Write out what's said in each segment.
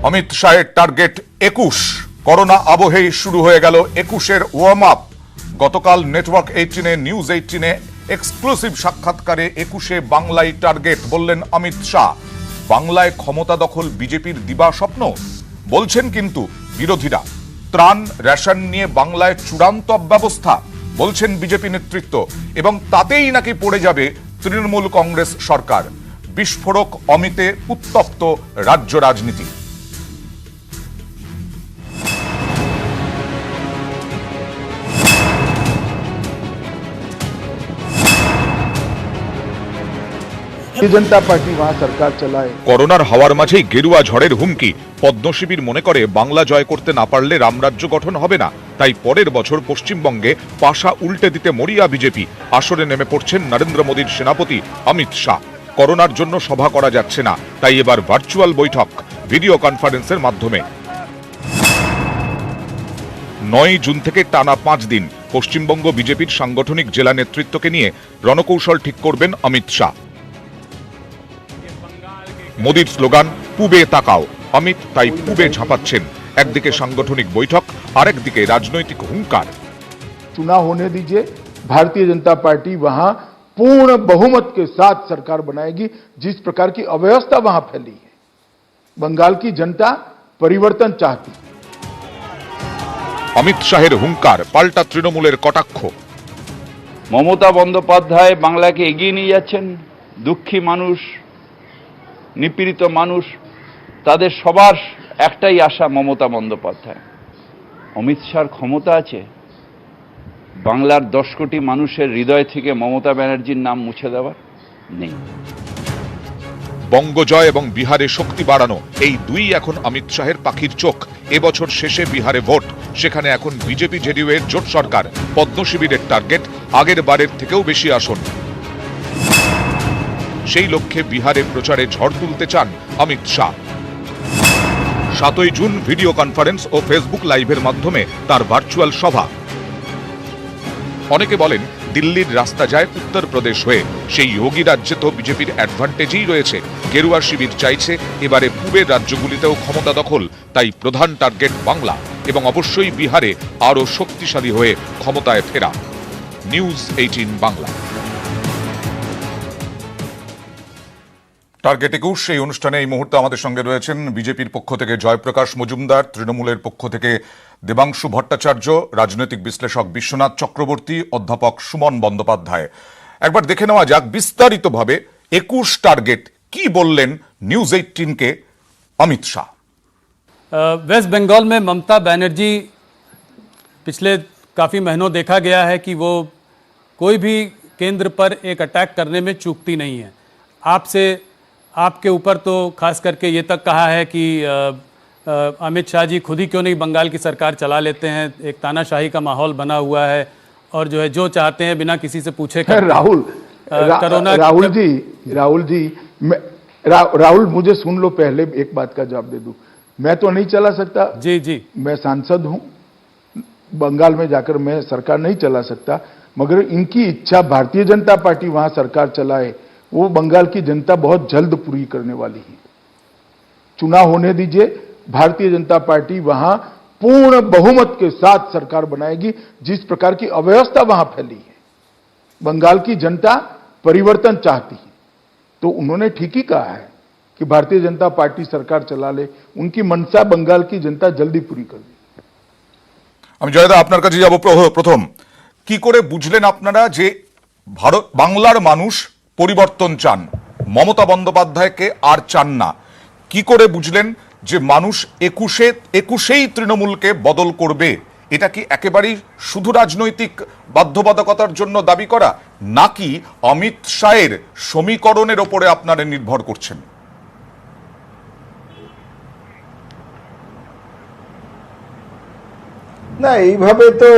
অমিত শাহের target 21। Corona আবহেই শুরু হয়ে গেল 21-এর ওয়ার্ম আপ। গতকাল নেটওয়ার্ক 18-এ নিউজ 18-এ এক্সক্লুসিভ সাক্ষাৎকারে 21-এ বাংলায় টার্গেট বললেন অমিত শাহ। বাংলায় ক্ষমতা দখল বিজেপির দিবা স্বপ্ন বলছেন কিন্তু বিরোধীরা। ত্রাণ রেশন নিয়ে বাংলায় চূড়ান্ত অব্যবস্থা বলছেন বিজেপি নেতৃত্ব, এবং তাতেই নাকি পড়ে যাবে তৃণমূল কংগ্রেস সরকার। বিস্ফোরক অমিতে উত্তপ্ত রাজ্য রাজনীতি। जनता पार्टी वहां सरकार चलाए। করোনার হাওয়ার মাঝেই গেরুয়া ঝড়ের হুমকি। পদ্মশিবির মনে করে বাংলা জয় করতে না পারলে রামরাজ্য গঠন হবে না, তাই পরের বছর পশ্চিমবঙ্গে পাশা উল্টে দিতে মরিয়া বিজেপি। আসরে নেমে পড়ছেন নরেন্দ্র মোদীর সেনাপতি অমিত শাহ। করোনার জন্য সভা করা যাচ্ছে না, তাই এবার ভার্চুয়াল বৈঠক ভিডিও কনফারেন্সের মাধ্যমে। 9 জুন থেকে টানা 5 দিন পশ্চিমবঙ্গ বিজেপির সাংগঠনিক জেলা নেতৃত্বকে নিয়ে রণকৌশল ঠিক করবেন অমিত শাহ। মোদীর স্লোগান পূবে তাকাও, অমিত তাই পূবে ঝাঁপাচ্ছেন। একদিকে সাংগঠনিক বৈঠক, আরেকদিকে রাজনৈতিক হুঙ্কার। चुनाव होने दीजिए, भारतीय जनता पार्टी वहां पूर्ण बहुमत के साथ सरकार बनाएगी। जिस प्रकार की अव्यवस्था वहां फैली है, बंगाल की जनता परिवर्तन चाहती है। অমিত শাহের হুঙ্কার, পাল্টা তৃণমূলের কটাক্ষ। মমতা বন্দ্যোপাধ্যায় বাংলাকে এগিয়ে নিয়ে যাচ্ছেন। দুঃখী মানুষ, নিপীড়িত মানুষ, তাদের সবার একটাই আশা মমতা বন্দ্যোপাধ্যায়। অমিত শাহর ক্ষমতা আছে বাংলার 10 কোটি মানুষের হৃদয় থেকে মমতা ব্যানার্জির নাম মুছে দেওয়ার? নেই। বঙ্গজয় এবং বিহারে শক্তি বাড়ানো, এই দুই এখন অমিত শাহের পাখির চোখ। এবছর শেষে বিহারে ভোট, সেখানে এখন বিজেপি জেডিইউ এর জোট সরকার। পদ্মশিবিরের টার্গেট আগের বারের থেকেও বেশি আসন। সেই লক্ষ্যে বিহারে প্রচারে ঝড় তুলতে চান অমিত শাহ। 7 জুন ভিডিও কনফারেন্স ও ফেসবুক লাইভের মাধ্যমে তার ভার্চুয়াল সভা। অনেকে বলেন দিল্লির রাস্তা যায় উত্তরপ্রদেশ হয়ে। সেই যোগী রাজ্যে তো বিজেপির অ্যাডভান্টেজই রয়েছে। গেরুয়া শিবির চাইছে এবারে পূবের রাজ্যগুলিতেও ক্ষমতা দখল, তাই প্রধান টার্গেট বাংলা এবং অবশ্যই বিহারে আরও শক্তিশালী হয়ে ক্ষমতায় ফেরা। নিউজ 18 বাংলা। টার্গেট 21 এই অনুষ্ঠানে এই মুহূর্তে আমাদের সঙ্গে রয়েছেন বিজেপির পক্ষ থেকে জয়প্রকাশ মজুমদার, তৃণমূলের পক্ষ থেকে দেবাংশু ভট্টাচার্য, রাজনৈতিক বিশ্লেষক বিশ্বনাথ চক্রবর্তী, অধ্যাপক সুমন বন্দ্যোপাধ্যায়। একবার দেখে নেওয়া যাক বিস্তারিতভাবে 21 টার্গেট কি বললেন নিউজ 18 के अमित शाह। वेस्ट बंगाल में ममता बनर्जी पिछले काफ़ी महीनों देखा गया है कि वो कोई भी केंद्र पर एक अटैक करने में चूकती नहीं है। आपसे आपके ऊपर तो खास करके ये तक कहा है कि अमित शाह जी खुद ही क्यों नहीं बंगाल की सरकार चला लेते हैं। एक तानाशाही का माहौल बना हुआ है और जो है जो चाहते हैं बिना किसी से पूछे राहुल मुझे सुन लो, पहले एक बात का जवाब दे दूं। मैं तो नहीं चला सकता। जी जी, मैं सांसद हूं, बंगाल में जाकर मैं सरकार नहीं चला सकता, मगर इनकी इच्छा भारतीय जनता पार्टी वहां सरकार चलाए, वो बंगाल की जनता बहुत जल्द पूरी करने वाली है। चुनाव होने दीजिए, भारतीय जनता पार्टी वहां पूर्ण बहुमत के साथ सरकार बनाएगी। जिस प्रकार की अव्यवस्था वहां फैली है, बंगाल की जनता परिवर्तन चाहती है। तो उन्होंने ठीक ही कहा है कि भारतीय जनता पार्टी सरकार चला ले। उनकी मनसा बंगाल की जनता जल्दी पूरी कर दी। আমি জয়দা আপনার কাছে যাব। প্রথম, কি করে বুঝলেন আপনারা যে ভারত বাংলার মানুষ পরিবর্তন চান, মমতা বন্দ্যোপাধ্যায়কে আর চান না? কি করে বুঝলেন যে মানুষ 21-এই তৃণমূলকে বদল করবে? এটা কি একেবারেই শুধু রাজনৈতিক বাধ্যবাধকতার জন্য দাবি করা, নাকি অমিত শাহের সমীকরণের ওপরে আপনারা নির্ভর করছেন? না, এইভাবে তো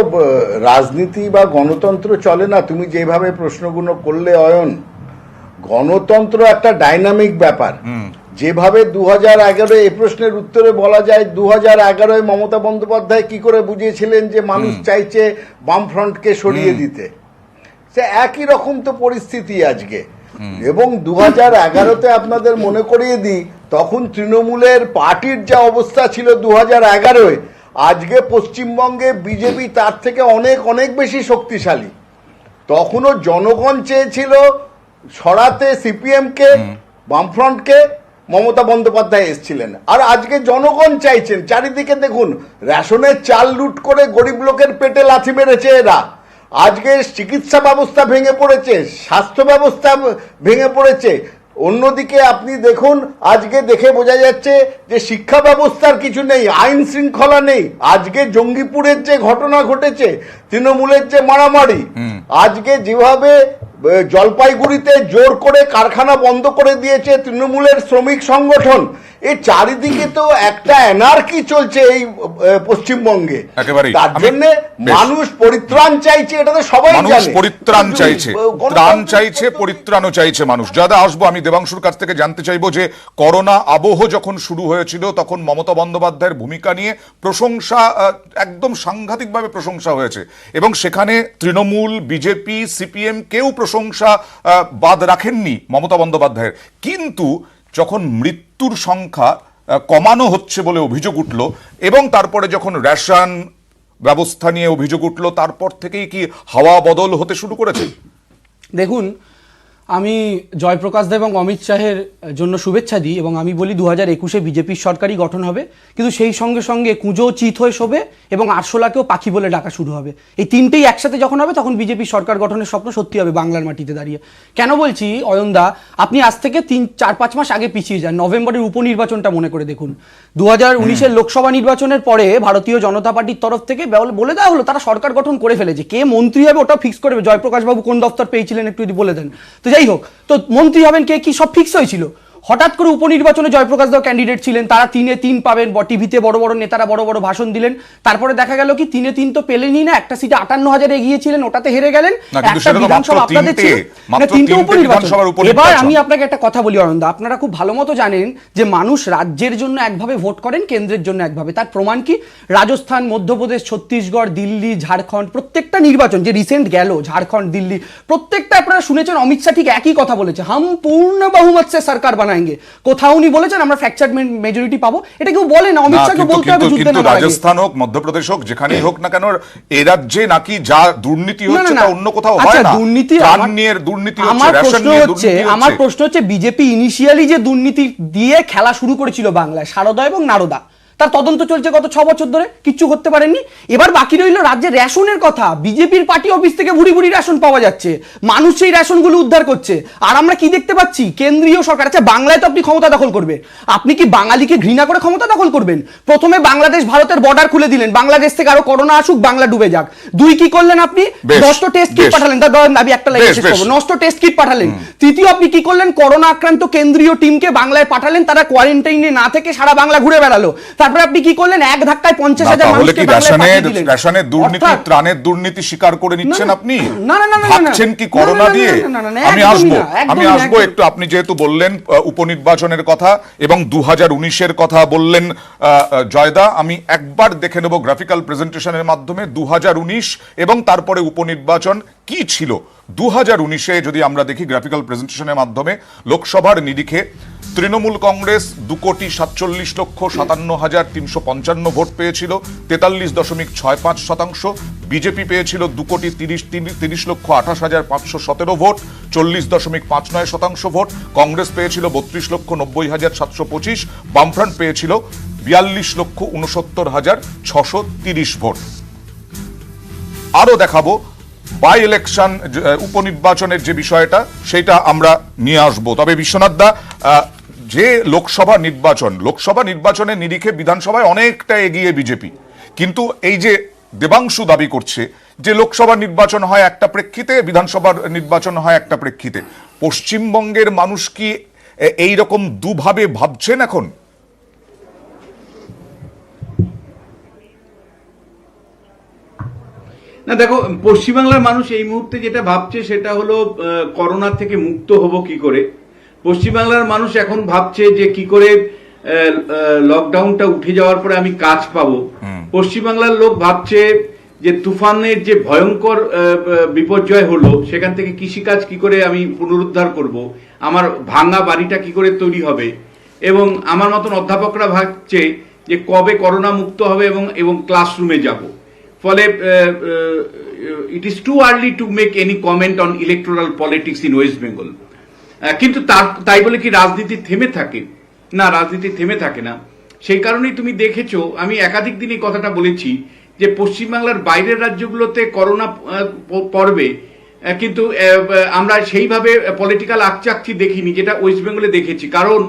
রাজনীতি বা গণতন্ত্র চলে না। তুমি যেভাবে প্রশ্নগুলো করলে অয়ন, গণতন্ত্র একটা ডাইনামিক ব্যাপার। যেভাবে 2011 এই প্রশ্নের উত্তরে বলা যায় 2011 মমতা বন্দ্যোপাধ্যায় কি করে বুঝিয়েছিলেন যে মানুষ চাইছে বামফ্রন্টকে সরিয়ে দিতে, সে একই রকম তো পরিস্থিতি আজকে। এবং 2011-তে আপনাদের মনে করিয়ে দিই, তখন তৃণমূলের পার্টির যা অবস্থা ছিল 2011-এ, আজকে পশ্চিমবঙ্গে বিজেপি তার থেকে অনেক অনেক বেশি শক্তিশালী। তখনও জনগণ চেয়েছিল সরাতে সিপিএমকে, বামফ্রন্টকে, মমতা বন্দ্যোপাধ্যায় এসেছিলেন। আর আজকে জনগণ চাইছেন। চারিদিকে দেখুন, রেশনের চাল লুট করে গরিব লোকের পেটে লাথি মেরেছে এরা। আজকে চিকিৎসা ব্যবস্থা ভেঙে পড়েছে, স্বাস্থ্য ব্যবস্থা ভেঙে পড়েছে। অন্যদিকে আপনি দেখুন, আজকে দেখে বোঝা যাচ্ছে যে শিক্ষা ব্যবস্থার কিছু নেই, আইন শৃঙ্খলা নেই। আজকে জঙ্গিপুরের যে ঘটনা ঘটেছে, তৃণমূলের যে মারামারি, আজকে যেভাবে জলপাইগুড়িতে জোর করে কারখানা বন্ধ করে দিয়েছে তৃণমূলের শ্রমিক সংগঠন, এই চারিদিকে তো একটা এনার্কি চলছে এই পশ্চিমবঙ্গে। তার জন্য মানুষ পরিত্রাণ চাইছে, এটা তো সবাই জানে। মানুষ পরিত্রাণ চাইছে, ত্রাণ চাইছে, পরিত্রাণও চাইছে মানুষ। যাদা আসবো, আমি দেবাংশুর কাছ থেকে জানতে চাইবো যে করোনা আবহ যখন শুরু হয়েছিল তখন মমতা বন্দ্যোপাধ্যায়ের ভূমিকা নিয়ে প্রশংসা, একদম সাংঘাতিকভাবে প্রশংসা হয়েছে, এবং সেখানে তৃণমূল, বিজেপি, সিপিএম কেউ প্রশংসা বাদ রাখেননি মমতা বন্দ্যোপাধ্যায়ের। কিন্তু যখন মৃত্যুর সংখ্যা কমানো হচ্ছে বলে অভিযোগ উঠল, এবং তারপরে যখন রেশন ব্যবস্থা নিয়ে অভিযোগ উঠল, তারপর থেকেই কি হাওয়া বদল হতে শুরু করেছে? দেখুন, আমি জয়প্রকাশ দা এবং অমিত শাহের জন্য শুভেচ্ছা দিই, এবং আমি বলি 2021-এ বিজেপির সরকারই গঠন হবে, কিন্তু সেই সঙ্গে সঙ্গে কুঁজো চিত হয়ে শোবে এবং আরশোলাকেও পাখি বলে ডাকা শুরু হবে। এই তিনটেই একসাথে যখন হবে তখন বিজেপির সরকার গঠনের স্বপ্ন সত্যি হবে বাংলার মাটিতে দাঁড়িয়ে। কেন বলছি অয়নদা, আপনি আজ থেকে 4-5 মাস আগে পিছিয়ে যান, নভেম্বরের উপনির্বাচনটা মনে করে দেখুন। 2019-এর লোকসভা নির্বাচনের পরে ভারতীয় জনতা পার্টির তরফ থেকে বলে দেওয়া হলো তারা সরকার গঠন করে ফেলেছে, কে মন্ত্রী হবে ওটা ফিক্স করবে। জয়প্রকাশ বাবু কোন দপ্তর পেয়েছিলেন একটু যদি বলে দেন। তো যাই হোক, তো মন্ত্রী হবেন কে, কি সব ফিক্স হয়েছিল। হঠাৎ করে উপনির্বাচনে জয়প্রকাশ দাও ক্যান্ডিডেট ছিলেন, তারা 3-3 পাবেন, টিভিতে বড় বড় নেতারা বড় বড় ভাষণ দিলেন। তারপরে দেখা গেল কি 3-3 তো পেলেনই না, একটা সিটে 58,000 এগিয়েছিলেন, ওটাতে হেরে গেলেন। একটা বিধানসভা আপনাদের ছিল, মানে 3টে উপনির্বাচন। এবার আমি আপনাকে একটা কথা বলি অরন্দা, আপনারা খুব ভালো মতো জানেন যে মানুষ রাজ্যের জন্য একভাবে ভোট করেন, কেন্দ্রের জন্য একভাবে। তার প্রমাণ কি, রাজস্থান, মধ্যপ্রদেশ, ছত্তিশগড়, দিল্লি, ঝাড়খণ্ড, প্রত্যেকটা নির্বাচন যে রিসেন্ট গেল, ঝাড়খণ্ড, দিল্লি, প্রত্যেকটা আপনারা শুনেছেন অমিত শাহ ঠিক একই কথা বলেছে, হাম পূর্ণ বহুমত সে সরকার বানাएंगे। কোথাও উনি বলেছেন আমরা ফ্র্যাকচার্ড মেজরিটি পাবো, এটা কেউ বলে না। অমিত শাহকে বলতে হবে যুদ্ধে নামার আগে। রাজস্থান হোক, মধ্যপ্রদেশ হোক, যেখানেই হোক না কেন, এই রাজ্যে নাকি যা দুর্নীতি হচ্ছে তা অন্য কোথাও হয় না। দুর্নীতি, দুর্নীতি হচ্ছে, রেশন নিয়ে দুর্নীতি হচ্ছে। আমার প্রশ্ন হচ্ছে, বিজেপি ইনিশিয়ালি যে দুর্নীতি দিয়ে খেলা শুরু করেছিল বাংলায়, সারদা এবং নারদা, তার তদন্ত চলছে গত 6 বছর ধরে, কিচ্ছু করতে পারেননি। এবার বাকি রইল রাজ্যের রেশনের কথা। বিজেপির পার্টি অফিস থেকে ভুড়ি ভুড়ি রেশন পাওয়া যাচ্ছে, মানুষ সেই রেশনগুলো উদ্ধার করছে। আর আমরা কি দেখতে পাচ্ছি, কেন্দ্রীয় সরকার, আচ্ছা বাংলায় তো আপনি ক্ষমতা দখল করবেন, আপনি কি বাঙালিকে ঘৃণা করে ক্ষমতা দখল করবেন? প্রথমে বাংলাদেশ ভারতের বর্ডার খুলে দিলেন, বাংলাদেশ থেকে আরো করোনা আসুক, বাংলা ডুবে যাক। 2 কি করলেন আপনি, 9টা টেস্ট কিট পাঠালেন, আমি একটা লাইন শেষ করব, 9টা টেস্ট কিট পাঠালেন। তৃতীয় আপনি কি করলেন, করোনা আক্রান্ত কেন্দ্রীয় টিমকে বাংলায় পাঠালেন, তারা কোয়ারেন্টাইনে না থেকে সারা বাংলা ঘুরে বেড়ালো। তারপরে আপনি কি করলেন, এক ধাক্কায় 50,000 মানুষকে রেশনের দুর্নীতি, ত্রাণের দুর্নীতি স্বীকার করে নিচ্ছেন আপনি? না না না না, ভাবছেন কি করোনা দিয়ে? আমি আসবো একটু, আপনি যেহেতু বললেন উপনির্বাচনের কথা এবং 2019-এর কথা বললেন জয়দা, আমি একবার দেখে নেব গ্রাফিক্যাল প্রেজেন্টেশনের মাধ্যমে 2019 এবং তারপরে উপনির্বাচন কি ছিল। 2019-এ যদি আমরা দেখি গ্রাফিক্যাল প্রেজেন্টেশনের মাধ্যমে, লোকসভার নিরিখে তৃণমূল কংগ্রেস 2,47,57,355 ভোট পেয়েছিল, 43.65%। বিজেপি পেয়েছিল 2,30,28,517 ভোট, 40.59% ভোট। কংগ্রেস পেয়েছিল 32,90,725, বামফ্রন্ট পেয়েছিল 42,69,630 ভোট। আরো দেখাবো বাই ইলেকশন, উপনির্বাচনের যে বিষয়টা, সেটা আমরা নিয়ে আসবো। তবে বিশ্বনাথ দা, যে লোকসভা নির্বাচনের নিরিখে বিধানসভায় অনেকটা এগিয়ে বিজেপি, কিন্তু এই যে দেবাংশু দাবি করছে যে লোকসভা নির্বাচন হয় একটা প্রেক্ষিতে, বিধানসভার নির্বাচন হয় একটা প্রেক্ষিতে, পশ্চিমবঙ্গের মানুষ কি এই রকম দুভাবে ভাবছেন এখন? না দেখো, পশ্চিমবাংলার মানুষ এই মুহূর্তে যেটা ভাবছে সেটা হলো করোনা থেকে মুক্ত হব কি করে। পশ্চিমবাংলার মানুষ এখন ভাবছে যে কি করে লকডাউনটা উঠে যাওয়ার পরে আমি কাজ পাবো। পশ্চিমবাংলার লোক ভাবছে যে তুফানের যে ভয়ঙ্কর বিপর্যয় হলো, সেখান থেকে কৃষিকাজ কি করে আমি পুনরুদ্ধার করব, আমার ভাঙা বাড়িটা কি করে তৈরি হবে। এবং আমার মতন অধ্যাপকরা ভাবছে যে কবে করোনা মুক্ত হবে এবং ক্লাসরুমে যাব। ফলে it is too early to make any comment on electoral politics in West Bengal. কিন্তু তাই বলে কি রাজনীতি থেমে থাকে? না, রাজনীতি থেমে থাকে না। সেই কারণেই তুমি দেখেছো, আমি একাধিক দিন এই কথাটা বলেছি যে পশ্চিমবাংলার বাইরের রাজ্যগুলোতে করোনা পর্বে কিন্তু আমরা সেইভাবে পলিটিক্যাল আকচাকচি দেখিনি যেটা ওয়েস্ট বেঙ্গলে দেখেছি। কারণ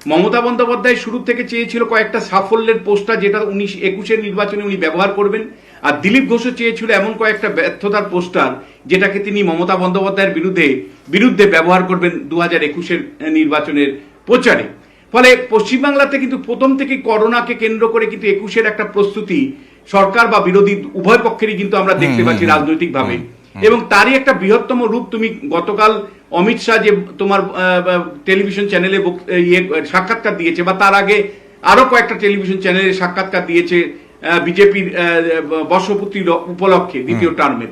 মমতা বন্দ্যোপাধ্যায় শুরু থেকে চেয়েছিল কয়েকটা সাফল্যের পোস্টার যেটা 19-21 নির্বাচনে উনি ব্যবহার করবেন, আর দিলীপ ঘোষও চেয়েছিল এমন কয়েকটা ব্যর্থতার পোস্টার যেটাকে তিনি মমতা বন্দ্যোপাধ্যায়ের বিরুদ্ধে ব্যবহার করবেন 2021 নির্বাচনের প্রচারে। ফলে পশ্চিমবাংলাতে কিন্তু প্রথম থেকে করোনাকে কেন্দ্র করে কিন্তু 21 একটা প্রস্তুতি সরকার বা বিরোধী উভয় পক্ষেরই কিন্তু আমরা দেখতে পাচ্ছি রাজনৈতিকভাবে। এবং তারই একটা বৃহত্তম রূপ তুমি গতকাল অমিত শাহ যে তোমার টেলিভিশন চ্যানেলে সাক্ষাৎকার দিয়েছে, বা তার আগে আরো কয়েকটা টেলিভিশন চ্যানেলে সাক্ষাৎকার দিয়েছে বিজেপির বর্ষপূর্তি উপলক্ষে দ্বিতীয় টার্মের।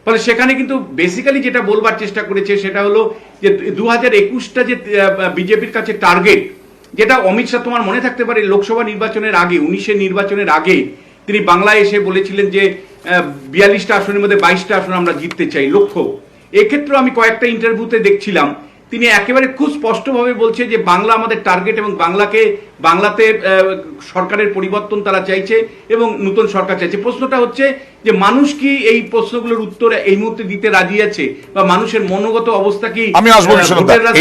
ফলে সেখানে কিন্তু বেসিক্যালি যেটা বলবার চেষ্টা করেছে সেটা হলো যে 2021টা যে বিজেপির কাছে টার্গেট, যেটা অমিত শাহ তোমার মনে থাকতে পারে লোকসভা নির্বাচনের আগে 19 নির্বাচনের আগে তিনি বাংলায় এসে বলেছিলেন যে 42টা আসনের মধ্যে 22টা আসন আমরা জিততে চাই লক্ষ্য। এক্ষেত্রে আমি কয়েকটা ইন্টারভিউতে দেখছিলাম তিনি একেবারে খুব স্পষ্টভাবে বলছে যে বাংলা আমাদের টার্গেট এবং বাংলাতে সরকারের পরিবর্তন তারা চাইছে এবং নতুন সরকার চাইছে। প্রশ্নটা হচ্ছে যে মানুষ কি এই প্রশ্নগুলোর উত্তর এই মুহূর্তে দিতে রাজি আছে, বা মানুষের মনোগত অবস্থা কি আমি আসবো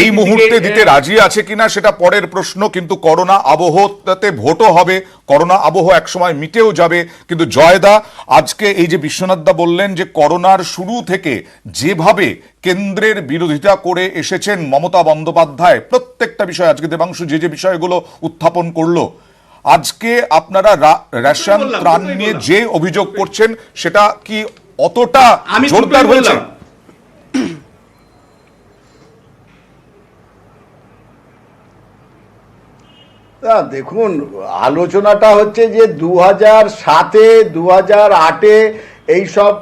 এই মুহূর্তে দিতে রাজি আছে কিনা সেটা পরের প্রশ্ন। কিন্তু করোনা আবহতে ভোটও হবে, করোনা আবহ একসময় মিটেও যাবে। কিন্তু জয়দা, আজকে এই যে বিশ্বনাথ দা বললেন যে করোনার শুরু থেকে যেভাবে কেন্দ্রের বিরোধিতা করে এসেছেন মমতা বন্দ্যোপাধ্যায় প্রত্যেকটা বিষয়, আজকে দেবাংশু যে বিষয়গুলো উত্থাপন করলো, আজকে আপনারা রেশন ত্রাণ নিয়ে যে অভিযোগ করছেন সেটা কি অতটা জোরদার হয়েছে? দেখুন, আলোচনাটা হচ্ছে যে 2007-এ 2008-এ এইসব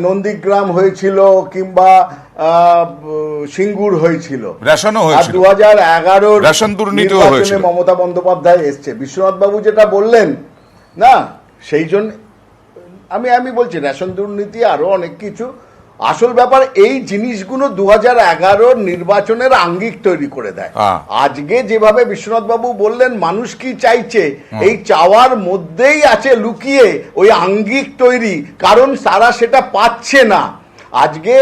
নন্দীগ্রাম হয়েছিল কিংবা সিঙ্গুর হয়েছিল, রেশনও আর হয়েছিল, 2011 রেশন দুর্নীতিও হয়েছিল। মমতা বন্দ্যোপাধ্যায় এসছে। বিশ্বনাথ বাবু যেটা বললেন না, সেই জন্য আমি বলছি রেশন দুর্নীতি আরো অনেক কিছু। আসল ব্যাপার এই জিনিসগুলো 2011 নির্বাচনের আঙ্গিক তৈরি করে দেয়। আজকে যেভাবে বিশ্বনাথ বাবু বললেন মানুষ কি চাইছে, এই চাওয়ার মধ্যেই আছে লুকিয়ে ওই আঙ্গিক তৈরি, কারণ তারা সেটা পাচ্ছে না। আজকে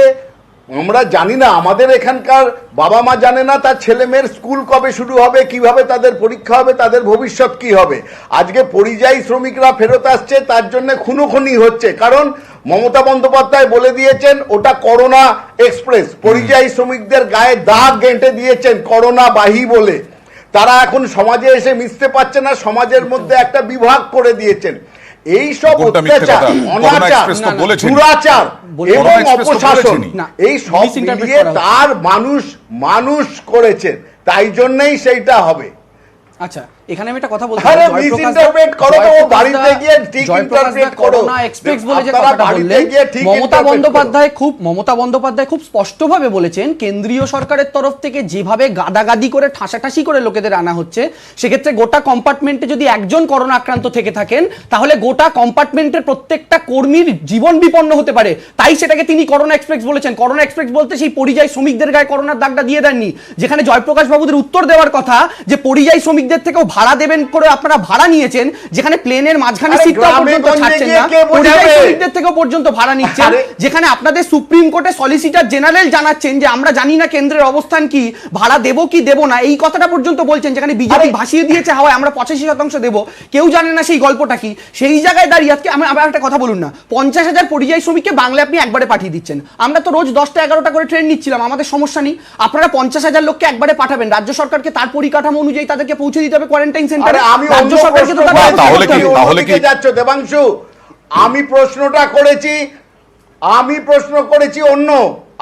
আমরা জানি না, আমাদের এখানকার বাবা মা জানে না তার ছেলে মেয়ের স্কুল কবে শুরু হবে, কিভাবে তাদের পরীক্ষা হবে, তাদের ভবিষ্যৎ কি হবে। আজকে পরিযায়ী শ্রমিকরা ফেরত আসছে, তার জন্য খুনোখুনি হচ্ছে, কারণ মমতা বন্দ্যোপাধ্যায় বলে দিয়েছেন ওটা করোনা এক্সপ্রেস। পরিযায়ী শ্রমিকদের গায়ে দাগ গেঁটে দিয়েছেন করোনা বাহী বলে। তারা এখন সমাজে এসে মিশতে পারছে না, সমাজের মধ্যে একটা বিভাগ করে দিয়েছেন। এই সব অত্যাচার, অনাচার, দুরাচার এবং অপশাসন, এই সব মিলিয়ে তার মানুষ করেছেন, তাই জন্যই সেইটা হবে। আচ্ছা, এখানে আমি একটা কথা বলতে আরে মিসইন্টারপ্রেট করো তো, বাড়িতে গিয়ে ঠিক ইন্টারপ্রেট করো। করোনা এক্সপ্রেস বলে যে কথাটা বললেন, মমতা বন্দ্যোপাধ্যায় খুব স্পষ্টভাবে বলেছেন কেন্দ্রীয় সরকারের তরফ থেকে যেভাবে গাদাগাদি করে ঠাসাঠাসি করে লোকেদের আনা হচ্ছে, সেক্ষেত্রে গোটা কম্পার্টমেন্টে যদি একজন করোনা আক্রান্ত থেকে থাকেন তাহলে গোটা কম্পার্টমেন্টের প্রত্যেকটা কর্মীর জীবন বিপন্ন হতে পারে। তাই সেটাকে তিনি করোনা এক্সপ্রেস বলেছেন। করোনা এক্সপ্রেস বলতে সেই পরিযায়ী শ্রমিকদের গায়ে করোনার দাগটা দিয়ে দেননি, যেখানে জয়প্রকাশ বাবুদের উত্তর দেওয়ার কথা যে পরিযায়ী শ্রমিকদের থেকেও ভাড়া দেবেন করে আপনারা ভাড়া নিয়েছেন, যেখানে প্লেনের মাঝখানে সিটটা পর্যন্ত ছাড়ছেন না, পরিযায়ী শ্রমিকদের থেকেও পর্যন্ত ভাড়া নিচ্ছেন, যেখানে আপনাদের সুপ্রিম কোর্টে সলিসিটর জেনারেল জানাচ্ছেন যে আমরা জানি না কেন্দ্রের অবস্থান কি, ভাড়া দেব কি দেব না, এই কথাটা পর্যন্ত বলছেন, যেখানে বিজেপি ভাসিয়ে দিয়েছে হাওয়ায় আমরা 85% দেব, কেউ জানে না সেই গল্পটা কি। সেই জায়গায় দাঁড়িয়ে আজকে আবার একটা কথা বলুন না, 50,000 পরিযায়ী শ্রমিককে বাংলায় আপনি একবারে পাঠিয়ে দিচ্ছেন। আমরা তো রোজ 10টা 11টা করে ট্রেন নিচ্ছিলাম, আমাদের সমস্যা নেই। আপনারা 50,000 লোককে একবারে পাঠাবেন, রাজ্য সরকারকে তার পরিকাঠামো অনুযায়ী তাদেরকে পৌঁছে দিতে হবে কোয়ারেন্টাইন সেন্টারে। রাজ্য সরকারকে তো তাহলে কি যাচ্ছ দেবাংশু? আমি প্রশ্নটা করেছি, আমি প্রশ্ন করেছি অন্য,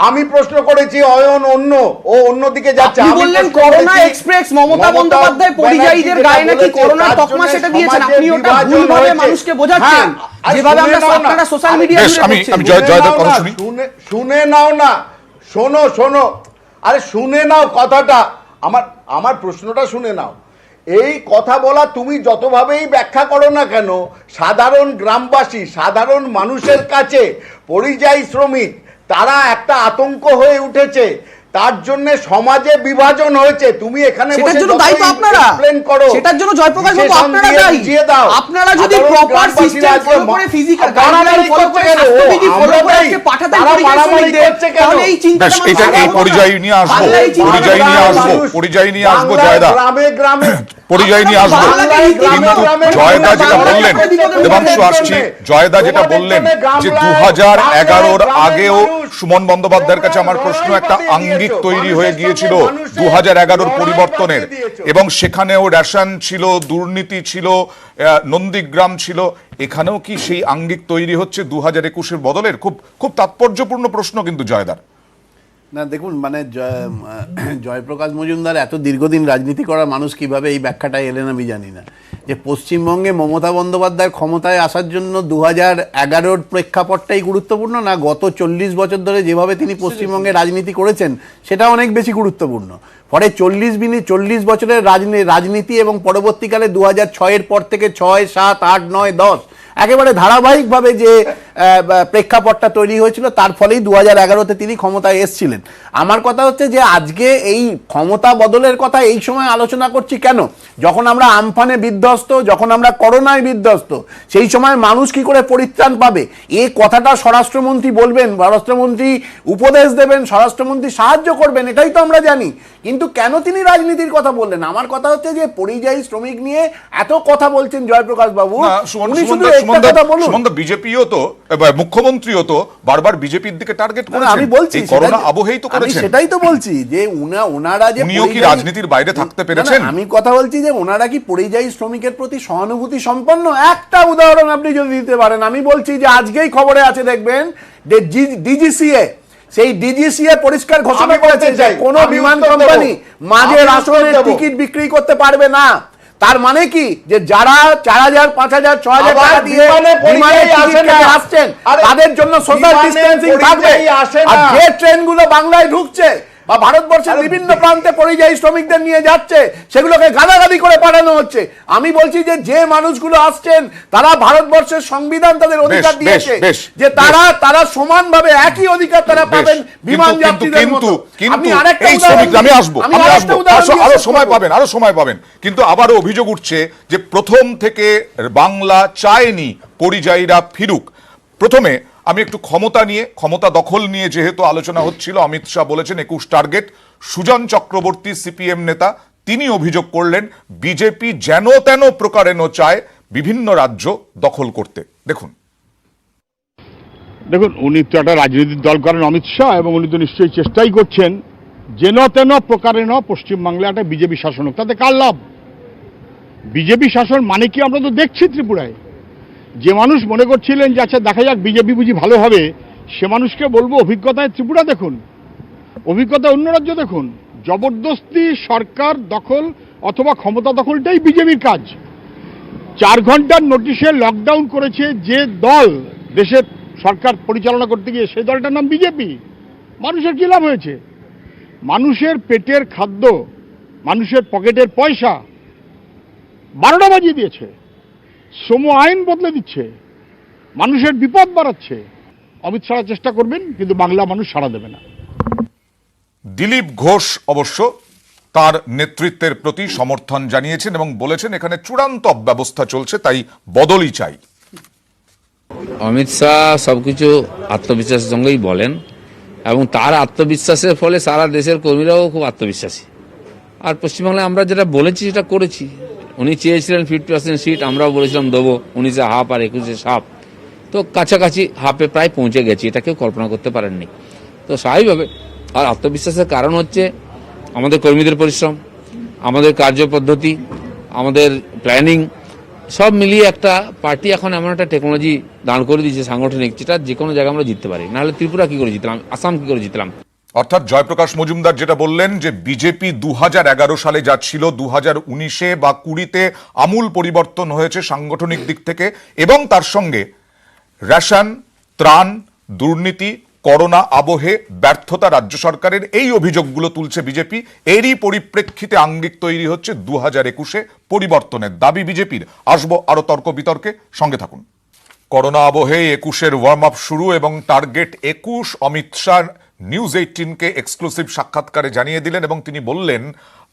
আমি প্রশ্ন করেছি অয়ন অন্য, ও অন্যদিকে যাচ্ছে। আপনি বললেন করোনা এক্সপ্রেস, মমতা বন্দ্যোপাধ্যায় পরিযায়ীদের গায়ে নাকি করোনার তকমা সেটা দিয়েছেন, আপনি ওটা ভুলভাবে মানুষকে বোঝাচ্ছেন, যেভাবে আমরা আপনারা সোশ্যাল মিডিয়া আমি জয়দার কথা শুনি। শুনে নাও না, শোনো, আরে শুনে নাও কথাটা, আমার প্রশ্নটা শুনে নাও। এই কথা বলা তুমি যতভাবেই ব্যাখ্যা করো না কেন, সাধারণ গ্রামবাসী, সাধারণ মানুষের কাছে পরিযায়ী শ্রমিক তারা একটা আতঙ্ক হয়ে উঠেছে, তার জন্য সমাজে বিভাজন হয়েছে। তুমি এখানে সেটার বসে জন্য দায়ী তো যতই আপনারা। explain করো, সেটার জন্য জয়প্রকাশ বাবু বিশেষণ আপনারা দিয়ে দায়ী। বুঝিয়ে দাও। আপনারা যদি সাধারণ proper গ্রামবাসীরা system follow আজকে করে, physical মারামারি guideline follow করছে করে, কেন? স্বাস্থ্যবিধি ও, follow করে আমরাই, আজকে পাঠাতেন তারা পরিযায়ী মারামারি শ্রমিকদের, করছে কেন? তাহলে এই চিন্তাটা বেশ, মানুষ এটা এই করবে না। পরিযায়ী নিয়ে আসবো, বাংলা এই চিন্তাটা পরিযায়ী নিয়ে মানুষ আসবো, করবে। পরিযায়ী নিয়ে আসবো বাংলার জয়দা, গ্রামে গ্রামে পরিযায়ী নিয়ে আসবো। কিন্তু জয়দা যেটা বললেন, দেবাংশু আসছি, জয়দা যেটা বললেন যে 2011-র আগেও সুমন বন্দ্যোপাধ্যায়ের কাছে আমার প্রশ্ন, একটা আঙ্গিক তৈরি হয়ে গিয়েছিল 2011-র পরিবর্তনের, এবং সেখানেও রেশন ছিল, দুর্নীতি ছিল, নন্দীগ্রাম ছিল, এখানেও কি সেই আঙ্গিক তৈরি হচ্ছে 2021-এর বদলের? খুব খুব তাৎপর্যপূর্ণ প্রশ্ন কিন্তু জয়দার। না দেখুন, মানে জয়প্রকাশ মজুমদার এত দীর্ঘদিন রাজনীতি করা মানুষ কিভাবে এই ব্যাখ্যাটা এলেন আমি জানি না, যে পশ্চিমবঙ্গে মমতা বন্দ্যোপাধ্যায় ক্ষমতায় আসার জন্য 2011-র প্রেক্ষাপটটাই গুরুত্বপূর্ণ, না গত 40 বছর ধরে যেভাবে তিনি পশ্চিমবঙ্গে রাজনীতি করেছেন সেটা অনেক বেশি গুরুত্বপূর্ণ। পরে 40 বছরের রাজনীতি এবং পরবর্তীকালে 2006-এর পর থেকে 6, 7, 8, 9, 10 একেবারে ধারাবাহিকভাবে যে প্রেক্ষাপটটা তৈরি হয়েছিল, তার ফলেই 2011-তে তিনি ক্ষমতায় এসেছিলেন। আমার কথা হচ্ছে যে আজকে এই ক্ষমতা বদলের কথা এই সময় আলোচনা করছি কেন? যখন আমরা আমফানে বিধ্বস্ত, যখন আমরা করোনায় বিধ্বস্ত, সেই সময় মানুষ কি করে পরিত্রাণ পাবে এই কথাটা স্বরাষ্ট্রমন্ত্রী বলবেন, স্বরাষ্ট্রমন্ত্রী উপদেশ দেবেন, স্বরাষ্ট্রমন্ত্রী সাহায্য করবেন, এটাই তো আমরা জানি। কিন্তু কেন তিনি রাজনীতির কথা বললেন? আমার কথা হচ্ছে যে পরিযায়ী শ্রমিক নিয়ে এত কথা বলছেন জয়প্রকাশ বাবু, উনি শুধু একটা কথা বলুন। বিজেপিও তো, মুখ্যমন্ত্রীও তো বারবার বিজেপির দিকে টার্গেট করেছেন। আমি বলছি এই করোনা আবহেই তো করেছেন। সেটাই তো বলছি যে ওনারা যে উনিও কি রাজনীতির বাইরে থাকতে পেরেছেন? আমি কথা বলছি যে ওনারা কি পরিযায়ী শ্রমিকের প্রতি সহানুভূতি সম্পন্ন? একটা উদাহরণ আপনি যদি দিতে পারেন। আমি বলছি যে আজকেই খবরে আছে, দেখবেন যে ডিজিসিএ, সেই ডিজিসিএ পরিষ্কার ঘোষণা করেছে যে কোনো বিমান কোম্পানি মাঝের আসনের টিকিট বিক্রি করতে পারবে না। তার মানে কি, যে যারা 4000, 5000, 6000 টাকা দিয়ে বিমানে টিকিট কেটে আসছেন তাদের জন্য সোশ্যাল ডিস্টেন্সিং থাকবে। আর যে ট্রেনগুলো বাংলায় ঢুকছে বা ভারতবর্ষের বিভিন্ন প্রান্তে পরিযায়ী শ্রমিকদের নিয়ে যাচ্ছে, সেগুলোকে গাদাগাদি করে পাঠানো হচ্ছে। আমি বলছি যে যে মানুষগুলো আসছেন তারা ভারতবর্ষের সংবিধান তাদের অধিকার দিয়েছে যে তারা সমানভাবে একই অধিকার তারা পাবেন বিমান যাত্রীদের মতো। কিন্তু এই শ্রমিক, আমি আসবো, আরো সময় পাবেন। কিন্তু আবারও অভিযোগ উঠছে যে প্রথম থেকে বাংলা চায়নি পরিযায়ীরা ফিরুক। প্রথমে আমি একটু ক্ষমতা দখল নিয়ে যেহেতু আলোচনা হচ্ছিল, অমিত শাহ বলেছেন 21 টার্গেট। সুজন চক্রবর্তী সিপিএম নেতা, তিনি অভিযোগ করলেন বিজেপি যেন তেন প্রকারেণ চায় বিভিন্ন রাজ্য দখল করতে। দেখুন, উনি তো একটা রাজনৈতিক দল করেন অমিত শাহ, এবং উনি তো নিশ্চয়ই চেষ্টাই করছেন যেন তেন প্রকারেণ পশ্চিমবাংলা একটা বিজেপি শাসন হোক। তাতে কার লাভ? বিজেপি শাসন মানে কি আমরা তো দেখছি ত্রিপুরায়। যে মানুষ মনে করছিলেন যে আচ্ছা দেখা যাক বিজেপি বুঝি ভালো হবে, সে মানুষকে বলবো অভিজ্ঞতায় ত্রিপুরা দেখুন, অভিজ্ঞতা অন্য রাজ্য দেখুন। জবরদস্তি সরকার দখল অথবা ক্ষমতা দখলটাই বিজেপির কাজ। 4 ঘন্টার নোটিশে লকডাউন করেছে যে দল দেশের সরকার পরিচালনা করতে গিয়ে, সেই দলটার নাম বিজেপি। মানুষের কি লাভ হয়েছে? মানুষের পেটের খাদ্য, মানুষের পকেটের পয়সা 12টা বাজিয়ে দিয়েছে, শ্রম আইন বদলে দিচ্ছে, মানুষের বিপদ বাড়াচ্ছে। অমিত শাহ চেষ্টা করবেন, কিন্তু বাংলা মানুষ সাড়া দেবে না। দিলীপ ঘোষ অবশ্য তার নেতৃত্বের প্রতি সমর্থন জানিয়েছেন এবং বলেছেন এখানে চূড়ান্ত ব্যবস্থা চলছে, তাই বদলই চাই। অমিত শাহ সবকিছু আত্মবিশ্বাসের সঙ্গেই বলেন, এবং তার আত্মবিশ্বাসের ফলে সারা দেশের কর্মীরাও খুব আত্মবিশ্বাসী। আর পশ্চিমবাংলায় আমরা যেটা বলেছি সেটা করেছি। উনি চেয়েছিলেন 50% সিট, আমরাও বলেছিলাম দেবো। 19-এ হাফ আর 21-এ হাফ, তো কাছাকাছি হাফে প্রায় পৌঁছে গেছি, এটা কেউ কল্পনা করতে পারেননি। তো স্বাভাবিকভাবে, আর আত্মবিশ্বাসের কারণ হচ্ছে আমাদের কর্মীদের পরিশ্রম, আমাদের কার্যপদ্ধতি, আমাদের প্ল্যানিং, সব মিলিয়ে একটা পার্টি এখন এমন একটা টেকনোলজি দাঁড় করে দিয়েছে সাংগঠনিক, যেটা যে কোনো জায়গায় আমরা জিততে পারি। নাহলে ত্রিপুরা কি করে জিতলাম, আসাম কি করে জিতলাম। অর্থাৎ জয়প্রকাশ মজুমদার যেটা বললেন যে বিজেপি 2011 সালে যা ছিল 2019-এ বা 20-তে আমূল পরিবর্তন হয়েছে সাংগঠনিক দিক থেকে, এবং তার সঙ্গে রেশন, ত্রাণ, দুর্নীতি, করোনা আবহে ব্যর্থতা রাজ্য সরকারের, এই অভিযোগগুলো তুলছে বিজেপি। এরই পরিপ্রেক্ষিতে আঙ্গিক তৈরি হচ্ছে 2021-এ পরিবর্তনের দাবি বিজেপির। আসবো আরো তর্ক বিতর্কে, সঙ্গে থাকুন। করোনা আবহে 21-এর ওয়ার্ম আপ শুরু এবং টার্গেট 21। অমিত শাহ নিউজ 18-কে এক্সক্লুসিভ সাক্ষাৎকারে জানিয়ে দিলেন এবং তিনি বললেন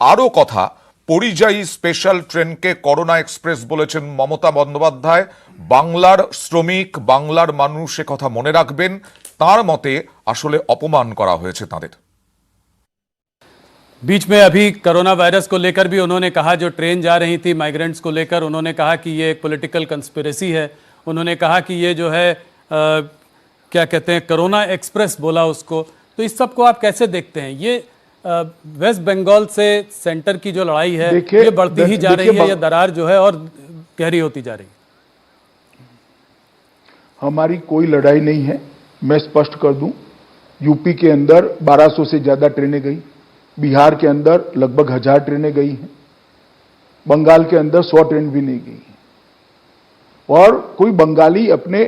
আরও কথা, পরিযায়ী স্পেশাল ট্রেনকে করোনা এক্সপ্রেস বলেছেন মমতা বন্দ্যোপাধ্যায়। বাংলার শ্রমিক, বাংলার মানুষ এ কথা মনে রাখবেন। তার মতে আসলে অপমান করা হয়েছে তাদের। बीच में अभी कोरोना वायरस को लेकर भी उन्होंने कहा, जो ट्रेन जा रही थी माइग्रेंट्स को लेकर, उन्होंने कहा कि ये एक पॉलिटिकल कंस्पिरेसी है। उन्होंने कहा कि ये जो है क्या कहते हैं, कोरोना एक्सप्रेस बोला उसको। तो इस सब को आप कैसे देखते हैं? ये वेस्ट बंगाल से सेंटर की जो लड़ाई है ये बढ़ती ही जा रही है, ये दरार जो है और गहरी होती जा रही है। हमारी कोई लड़ाई नहीं है, मैं स्पष्ट कर दूं। यूपी के अंदर 1200 से ज्यादा ट्रेनें गई, बिहार के अंदर लगभग 1000 ट्रेनें गई हैं, बंगाल के अंदर 100 ट्रेन भी नहीं गई हैं। और कोई बंगाली अपने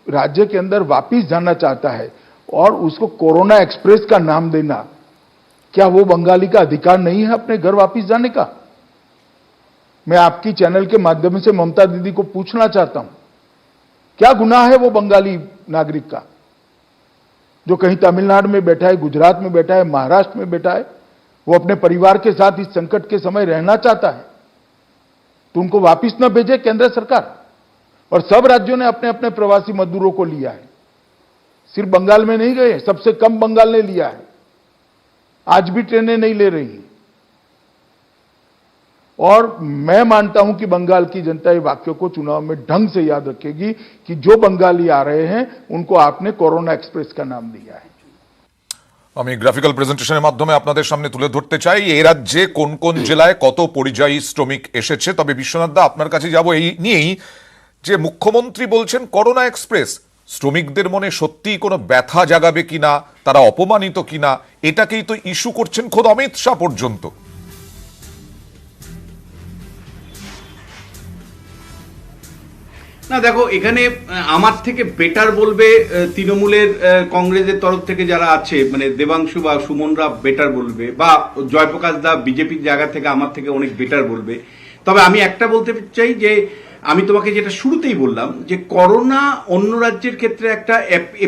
राज्य के अंदर वापिस जाना चाहता है और उसको कोरोना एक्सप्रेस का नाम देना, क्या वो बंगाली का अधिकार नहीं है अपने घर वापिस जाने का? मैं आपकी चैनल के माध्यम से ममता दीदी को पूछना चाहता हूं, क्या गुनाह है वो बंगाली नागरिक का जो कहीं तमिलनाडु में बैठा है, गुजरात में बैठा है, महाराष्ट्र में बैठा है, वो अपने परिवार के साथ इस संकट के समय रहना चाहता है, तो उनको वापिस न भेजे केंद्र सरकार? और सब राज्यों ने अपने अपने प्रवासी मजदूरों को लिया है, सिर्फ बंगाल में नहीं गए, सबसे कम बंगाल ने लिया है, आज भी ट्रेनें नहीं ले रही। और मैं मानता हूं कि बंगाल की जनता ये वाक्य को चुनाव में ढंग से याद रखेगी कि जो बंगाली आ रहे हैं उनको आपने कोरोना एक्सप्रेस का नाम दिया है। আমি গ্রাফিক্যাল প্রেজেন্টেশনের মাধ্যমে আপনাদের সামনে তুলে ধরতে চাই এই রাজ্যে কোন কোন জেলায় কত পরিযায়ী শ্রমিক এসেছে। তবে বিশ্বনাথ দা, আপনার কাছে যাব এই নিয়েই যে মুখ্যমন্ত্রী বলছেন করোনা এক্সপ্রেস, শ্রমিকদের মনে সত্যিই কোনো ব্যথা জাগাবে কিনা, তারা অপমানিত কিনা, এটাকেই তো ইস্যু করছেন খোদ অমিত শাহ পর্যন্ত। না দেখো, এখানে আমার থেকে বেটার বলবে তৃণমূলের কংগ্রেসের তরফ থেকে যারা আছে, মানে দেবাংশু বা সুমনরা বেটার বলবে, বা জয়প্রকাশ দা বিজেপির জায়গা থেকে আমার থেকে অনেক বেটার বলবে। তবে আমি একটা বলতে চাই যে আমি তোমাকে যেটা শুরুতেই বললাম যে করোনা অন্য রাজ্যের ক্ষেত্রে একটা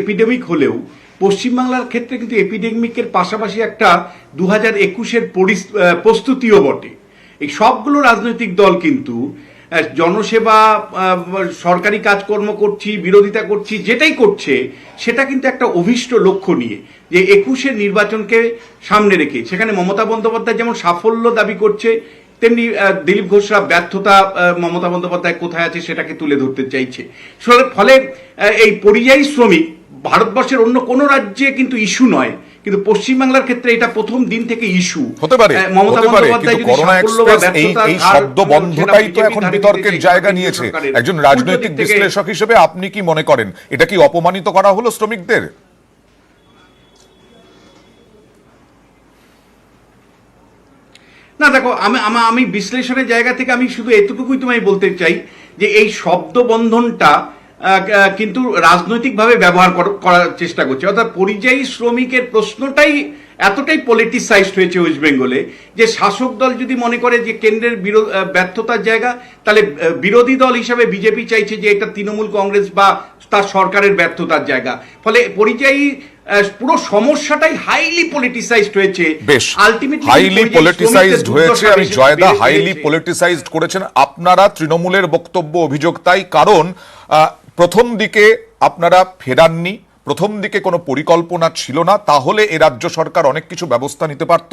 এপিডেমিক হলেও পশ্চিমবাংলার ক্ষেত্রে কিন্তু এপিডেমিকের পাশাপাশি একটা 2021-এর প্রস্তুতিও বটে। এই সবগুলো রাজনৈতিক দল কিন্তু জনসেবা, সরকারি কাজকর্ম করছি, বিরোধিতা করছি, যেটাই করছে সেটা কিন্তু একটা অভীষ্ট লক্ষ্য নিয়ে, যে 21-এর নির্বাচনকে সামনে রেখে। সেখানে মমতা বন্দ্যোপাধ্যায় যেমন সাফল্য দাবি করছে, তেমনি দিলীপ ঘোষরা ব্যর্থতা, মমতা বন্দ্যোপাধ্যায় কোথায় আছে সেটাকে তুলে ধরতে চাইছে। ফলে এই পরিযায়ী শ্রমিক ভারতবর্ষের অন্য কোনো রাজ্যে কিন্তু ইস্যু নয়, কিন্তু পশ্চিমবাংলার ক্ষেত্রে এটা প্রথম দিন থেকে ইস্যু হতে পারে। মমতা বন্দ্যোপাধ্যায় যদি করোনা এক্সপ্রেস এই শব্দ বন্ধটাই তো এখন বিতর্কের জায়গা নিয়েছে। একজন রাজনৈতিক বিশ্লেষক হিসেবে আপনি কি মনে করেন, এটা কি অপমানিত করা হলো শ্রমিকদের? না দেখো, আমি বিশ্লেষণের জায়গা থেকে আমি শুধু এতটুকুই তোমায় বলতে চাই যে এই শব্দ বন্ধনটা কিন্তু রাজনৈতিকভাবে ব্যবহার করার চেষ্টা করছে। অর্থাৎ পরিযায়ী শ্রমিকের প্রশ্নটাই এতটাই পলিটিসাইজড হয়েছে ওয়েস্ট বেঙ্গলে যে শাসক দল যদি মনে করে যে কেন্দ্রের ব্যর্থতার জায়গা, তাহলে বিরোধী দল হিসাবে বিজেপি চাইছে যে এটা তৃণমূল কংগ্রেস বা তার সরকারের ব্যর্থতার জায়গা। ফলে পরিযায়ী পুরো সমস্যাটাই হাইলি পলিটিসাইজড হয়েছে। বেশ, হাইলি পলিটিসাইজড হয়েছে। আমি জয়দা হাইলি পলিটিসাইজড করেছেন আপনারা, তৃণমূলের বক্তব্য অভিযোগ তাই। কারণ প্রথম দিকে আপনারা ফেরাননি, প্রথম দিকে কোনো পরিকল্পনা ছিল না, তাহলে এ রাজ্য সরকার অনেক কিছু ব্যবস্থা নিতে পারত।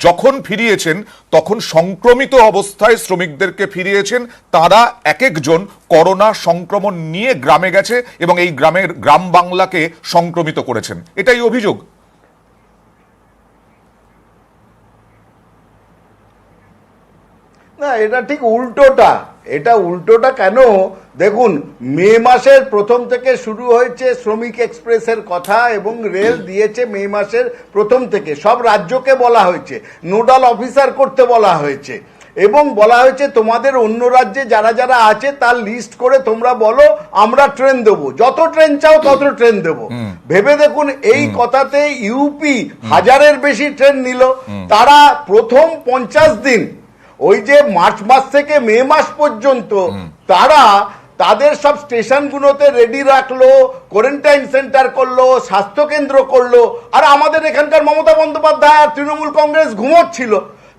যখন ফিরিয়েছেন তখন সংক্রমিত অবস্থায় শ্রমিকদেরকে ফিরিয়েছেন। তারা এক একজন করোনা সংক্রমণ নিয়ে গ্রামে গেছে এবং এই গ্রাম বাংলাকে সংক্রমিত করেছেন, এটাই অভিযোগ। না, এটা ঠিক উল্টোটা। এটা উল্টোটা কেন? দেখুন, মে মাসের প্রথম থেকে শুরু হয়েছে শ্রমিক এক্সপ্রেসের কথা এবং রেল দিয়েছে মে মাসের প্রথম থেকে। সব রাজ্যকে বলা হয়েছে, নোডাল অফিসার করতে বলা হয়েছে। এবং বলা হয়েছে তোমাদের অন্য রাজ্যে যারা যারা আছে তার লিস্ট করে তোমরা বলো, আমরা ট্রেন দেবো, যত ট্রেন চাও তত ট্রেন দেবো। ভেবে দেখুন এই কথাতে ইউপি হাজারের বেশি ট্রেন নিল। তারা প্রথম 50 দিন ওই যে মার্চ মাস থেকে মে মাস পর্যন্ত তারা তাদের সব স্টেশনগুলোতে রেডি রাখলো, কোয়ারেন্টাইন সেন্টার করলো, স্বাস্থ্যকেন্দ্র করলো, আর আমাদের এখানকার মমতা বন্দ্যোপাধ্যায় আর তৃণমূল কংগ্রেস ঘুমোচ্ছিল।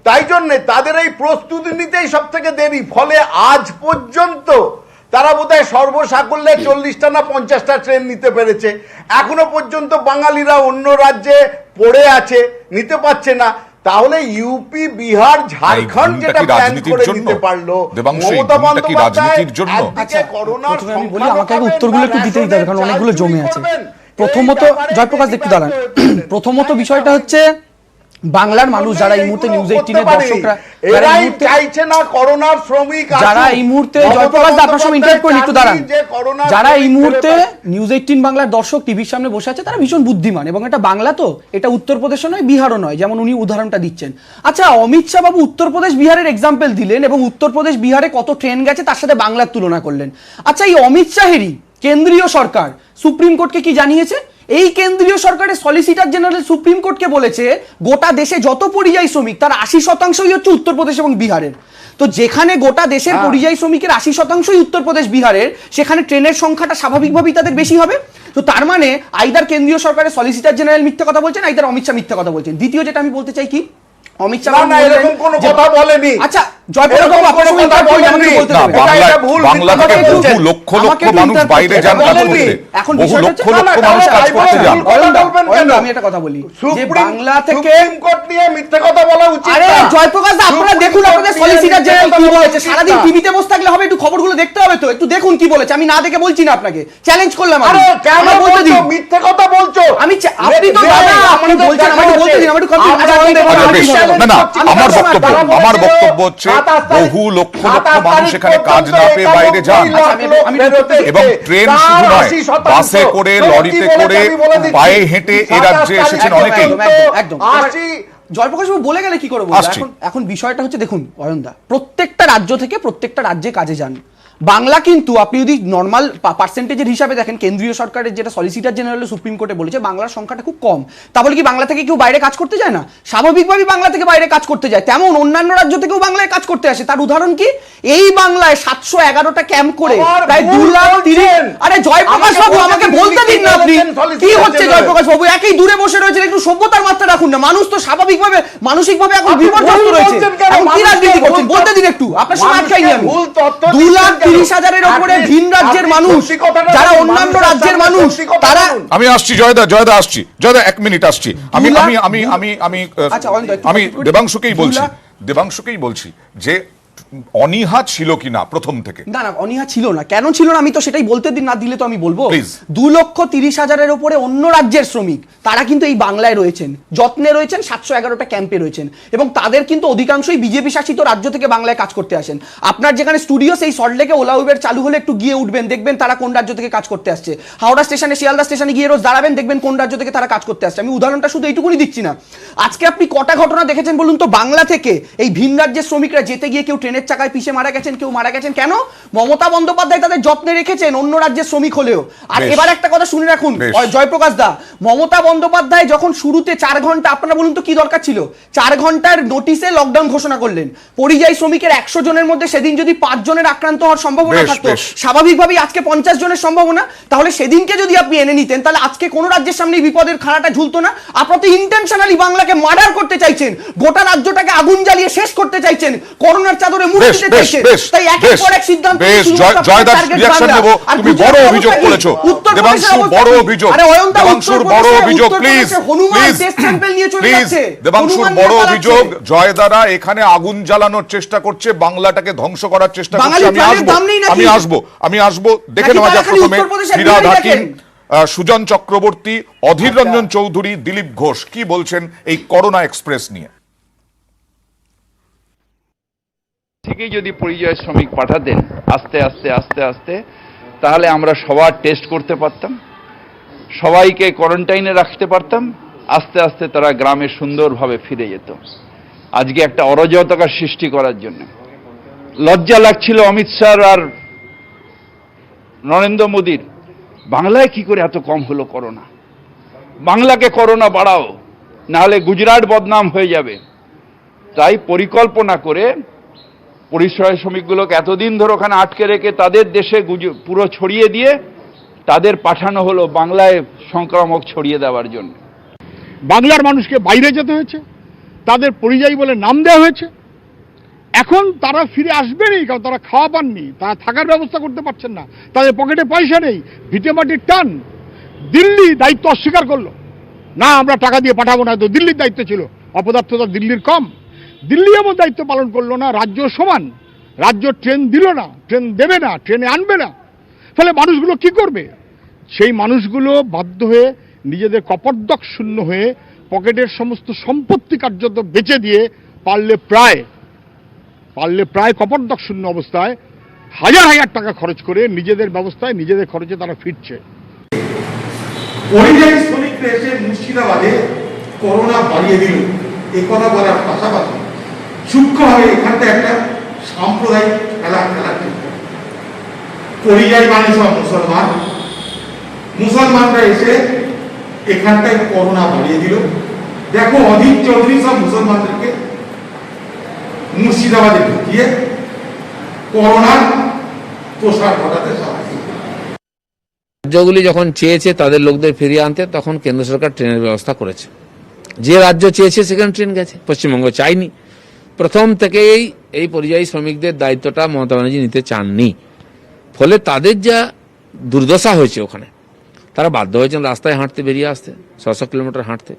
তাই জন্যে তাদের এই প্রস্তুতি নিতেই সব থেকে দেরি। ফলে আজ পর্যন্ত তারা বোধহয় সর্বসাকুল্যে 40টা না 50টা ট্রেন নিতে পেরেছে। এখনো পর্যন্ত বাঙালিরা অন্য রাজ্যে পড়ে আছে, নিতে পারছে না। তাহলে ইউপি, বিহার, ঝাড়খণ্ড যেটা প্ল্যান করে নিতে পারলো মমতা বন্দ্যোপাধ্যায় একদিকে করোনার আমি বলি, আমাকে আগে উত্তরগুলো একটু দিতে দিতে হবে, কারণ অনেকগুলো জমে আছে। প্রথমত জয়প্রকাশ একটু দাঁড়ান। প্রথমত বিষয়টা হচ্ছে বাংলার মানুষ যারা এই মুহূর্তে নিউজ 18 এর দর্শকরা চাইছে না করোনার শ্রমিক, যারা এই মুহূর্তে জয়প্রকাশ দা আপনার সঙ্গে ইন্টারেক্ট করে একটু দাঁড়ান, যারা এই মুহূর্তে নিউজ 18 বাংলার দর্শক টিভির সামনে বসে আছে তারা ভীষণ বুদ্ধিমান, এবং এটা বাংলা তো, এটা উত্তরপ্রদেশও নয় বিহারও নয়, যেমন উনি উদাহরণটা দিচ্ছেন। আচ্ছা, অমিত শাহ বাবু উত্তরপ্রদেশ বিহারের এক্সাম্পল দিলেন এবং উত্তরপ্রদেশ বিহারে কত ট্রেন গেছে তার সাথে বাংলার তুলনা করলেন। আচ্ছা, এই অমিত শাহেরই কেন্দ্রীয় সরকার সুপ্রিম কোর্টকে কি জানিয়েছে? এই কেন্দ্রীয় সরকারের সলিসিটর জেনারেল সুপ্রিম কোর্টকে বলেছে গোটা দেশে যত পরিযায়ী শ্রমিক তার 80%ই হচ্ছে উত্তরপ্রদেশ এবং বিহারের। তো যেখানে গোটা দেশের পরিযায়ী শ্রমিকের 80%ই উত্তরপ্রদেশ বিহারের, সেখানে ট্রেনের সংখ্যাটা স্বাভাবিকভাবেই তাদের বেশি হবে। তো তার মানে আইদার কেন্দ্রীয় সরকারের সলিসিটর জেনারেল মিথ্যা কথা বলছেন, আইদার অমিত শাহ মিথ্যা কথা বলছেন। দ্বিতীয় যেটা আমি বলতে চাই কি, অমিত শাহ না এরকম কোনো কথা বলেনি। আচ্ছা, জয়প্রকাশ বাবু আপনার সঙ্গে ইন্টারভিউ করে আমাকে বলতে দেবেন। বাংলা থেকে বহু লক্ষ লক্ষ মানুষ বাইরে যান কাজ করতে, এখন বহু লক্ষ বিষয়টা লক্ষ মানুষ কাজ করতে যান। আমি একটা কথা বলি যে বাংলা থেকে সুপ্রিম কোর্ট নিয়ে মিথ্যা কথা বলা উচিত না। আরে জয়প্রকাশ দা, আপনারা দেখুন আপনাদের সলিসিটর জেনারেল কি বলেছে। সারাদিন টিভিতে বসে থাকলে হবে? একটু খবরগুলো দেখতে হবে তো, একটু দেখুন কি বলেছে। আমি না দেখে বলছি না, আপনাকে চ্যালেঞ্জ করলাম। আরে কেন বলছো মিথ্যা কথা বলছো? আমি আপনি তো দাদা আপনি বলছেন, আমাকে বলতে দিন, আমি একটু না না, আমার বক্তব্য হচ্ছে বহু লক্ষ লক্ষ মানুষ এখানে কাজ না পেয়ে বাইরে যান, এবং ট্রেন শুধু নয়, বাসে করে, লরিতে করে, পায়ে হেঁটে এ রাজ্যে এসেছেন অনেকেই। একদম জয়প্রকাশ বাবু বলে গেলে কি করে বলবো? এখন বিষয়টা হচ্ছে দেখুন অয়নদা, প্রত্যেকটা রাজ্য থেকে প্রত্যেকটা রাজ্যে কাজে যান। বাংলা কিন্তু আপনি যদি নর্মাল পার্সেন্টেজের হিসাবে দেখেন, কেন্দ্রীয় সরকারের যেটা সলিসিটর জেনারেল সুপ্রিম কোর্টে বলেছে বাংলার সংখ্যাটা খুব কম। তাহলে কি বাংলা থেকে কেউ বাইরে কাজ করতে যায় না? স্বাভাবিকভাবেই বাংলা থেকে বাইরে কাজ করতে যায়, তেমন অন্যান্য রাজ্য থেকেও বাংলায় কাজ করতে আসে। তার উদাহরণ কি, এই বাংলায় 711টা ক্যাম্প করে প্রায় 2,30,000। আরে জয়প্রকাশ বাবু আমাকে বলতে দিন না, আপনি কি হচ্ছে জয়প্রকাশ বাবু? একই দূরে বসে রয়েছেন, একটু সভ্যতার মাত্রা রাখুন না। মানুষ তো স্বাভাবিকভাবে মানসিকভাবে এখন বিপর্যস্ত রয়েছে, এখন কি রাজনীতি করছেন বলতে দিন একটু। আপনার সময় আটকাইনি আমি। 2,30,000-এর উপরে ভিন রাজ্যের মানুষ, যারা অন্যান্য রাজ্যের মানুষ, তারা আমি আসছি জয়দা আসছি, জয়দা 1 মিনিট আসছি। আমি আমি আমি আমি আমি আমি দেবাংশুকেই বলছি যে অনীহা ছিল কিনা প্রথম থেকে। না না, অনীহা ছিল না। কেন ছিল না আমি তো সেটাই বলতে দিন, না দিলে তো আমি বলবো। 2,30,000-এর উপরে অন্য রাজ্যের শ্রমিক তারা কিন্তু এই বাংলায় রয়েছেন, যত্নে রয়েছেন, 711টা ক্যাম্পে রয়েছেন, এবং তাদের কিন্তু অধিকাংশই বিজেপি শাসিত রাজ্য থেকে বাংলায় কাজ করতে আসেন। আপনার যেখানে স্টুডিও সেই সল্টলেকে ওলা উবের চালু হলে একটু গিয়ে উঠবেন, দেখবেন তারা কোন রাজ্য থেকে কাজ করতে আসছে। হাওড়া স্টেশনে, শিয়ালদা স্টেশনে গিয়ে রোজ দাঁড়াবেন, দেখবেন কোন রাজ্য থেকে তারা কাজ করতে আসছে। আমি উদাহরণটা শুধু এইটুকুনি দিচ্ছি না। আজকে আপনি কটা ঘটনা দেখেছেন বলুন তো, বাংলা থেকে এই ভিন রাজ্যের শ্রমিকরা যেতে গিয়ে কেউ ট্রেনের চাকায় পিষে মারা গেছেন, কেউ মারা গেছেন। কেন? মমতা বন্দ্যোপাধ্যায় তাদের যত্নে রেখেছেন অন্য রাজ্যের শ্রমিক হলেও। আর এবার একটা কথা শুনে রাখুন জয়প্রকাশ দা, মমতা বন্দ্যোপাধ্যায় যখন শুরুতে 4 ঘন্টা, আপনারা বলুন তো কি দরকার ছিল? 4 ঘন্টার নোটিশে লকডাউন ঘোষণা করলেন। পরিযায়ী শ্রমিকের 100 জনের মধ্যে সেদিন যদি 5 জনের আক্রান্ত হওয়ার সম্ভাবনা থাকতো, স্বাভাবিকভাবেই আজকে 50 জনের সম্ভাবনা। তাহলে সেদিনকে যদি আপনি এনে নিতেন, তাহলে আজকে কোনো রাজ্যের সামনে বিপদের খাড়াটা ঝুলতো না। আপনারা তো ইন্টেনশনালি বাংলাকে মার্ডার করতে চাইছেন, গোটা রাজ্যটাকে আগুন জ্বালিয়ে শেষ করতে চাইছেন, করোনার চাদরে মুড়ে দিতে চাইছেন। তাই একের পর এক সিদ্ধান্ত জয়দার রিঅ্যাকশন নেব। তুমি বড় অভিযোগ করেছো দেবাংশু, বড় অভিযোগ। দেবাংশুর বড় অভিযোগ, প্লিজ প্লিজ দেবাংশুর বড় অভিযোগ, জয়দারা এখানে আগুন জ্বালানোর চেষ্টা করছে, বাংলাটাকে ধ্বংস করার চেষ্টা করছে। আমি আসবো দেখে নেওয়া যাক প্রথমে ফিরহাদ হাকিম, সুজন চক্রবর্তী, অধীর রঞ্জন চৌধুরী, দিলীপ ঘোষ কি বলছেন এই করোনা এক্সপ্রেস নিয়ে। থেকেই যদি পরিযায়ী শ্রমিক পাঠাতেন আস্তে আস্তে আস্তে আস্তে, তাহলে আমরা সবার টেস্ট করতে পারতাম, সবাইকে কোয়ারেন্টাইনে রাখতে পারতাম, আস্তে আস্তে তারা গ্রামে সুন্দরভাবে ফিরে যেত। আজকে একটা অরাজকতার সৃষ্টি করার জন্য। লজ্জা লাগছিল অমিত শাহ আর নরেন্দ্র মোদীর, বাংলায় কি করে এত কম হলো করোনা, বাংলাকে করোনা বাড়াও, নাহলে গুজরাট বদনাম হয়ে যাবে। তাই পরিকল্পনা করে পরিযায়ী শ্রমিকগুলোকে এতদিন ধরে ওখানে আটকে রেখে তাদের দেশে পুরো ছড়িয়ে দিয়ে তাদের পাঠানো হলো বাংলায় সংক্রামক ছড়িয়ে দেওয়ার জন্য। বাংলার মানুষকে বাইরে যেতে হয়েছে, তাদের পরিযায়ী বলে নাম দেওয়া হয়েছে। এখন তারা ফিরে আসবেনই, কারণ তারা খাওয়া পাননি, তারা থাকার ব্যবস্থা করতে পারছেন না, তাদের পকেটে পয়সা নেই, ভিটে মাটির টান। দিল্লি দায়িত্ব অস্বীকার করলো, না আমরা টাকা দিয়ে পাঠাবো না, তো দিল্লির দায়িত্ব ছিল, অপদার্থতা দিল্লির কম। দিল্লি এমন দায়িত্ব পালন করলো না, রাজ্য সমান, রাজ্য ট্রেন দিল না, ট্রেন দেবে না, ট্রেনে আনবে না। ফলে মানুষগুলো কি করবে? সেই মানুষগুলো বাধ্য হয়ে নিজেদের কপর্দক শূন্য হয়ে পকেটের সমস্ত সম্পত্তি কার্যত বেচে দিয়ে পারলে প্রায় কপর্দক শূন্য অবস্থায় হাজার হাজার টাকা খরচ করে নিজেদের ব্যবস্থায় নিজেদের খরচে তারা ফিরছে। পরিযায়ী শ্রমিকরা এসে মুর্শিদাবাদে করোনা বাড়িয়ে দিল, এ কথা বলার পাশাপাশি সূক্ষ্মভাবে এখানটা একটা সাম্প্রদায়িক খেলা পরিযায়ী মানে সব মুসলমানরা এসে এখানটায় করোনা বাড়িয়ে দিল। দেখো অধীর চৌধুরী সব মুসলমানদেরকে মুর্শিদাবাদে ঢুকিয়ে করোনার প্রসার ঘটাতে সাহায্য। রাজ্যগুলি যখন চেয়েছে তাদের লোকদের ফিরিয়ে আনতে, তখন কেন্দ্র সরকার ট্রেনের ব্যবস্থা করেছে। যে রাজ্য চেয়েছে সেখানে ট্রেন গেছে, পশ্চিমবঙ্গ চাইনি। প্রথম থেকেই এই পরিযায়ী শ্রমিকদের দায়িত্বটা মমতা ব্যানার্জি নিতে চাননি। ফলে তাদের যা দুর্দশা হয়েছে ওখানে, তারা বাধ্য হয়েছেন রাস্তায় হাঁটতে, বেরিয়ে আসতে, 600 কিলোমিটার হাঁটতে।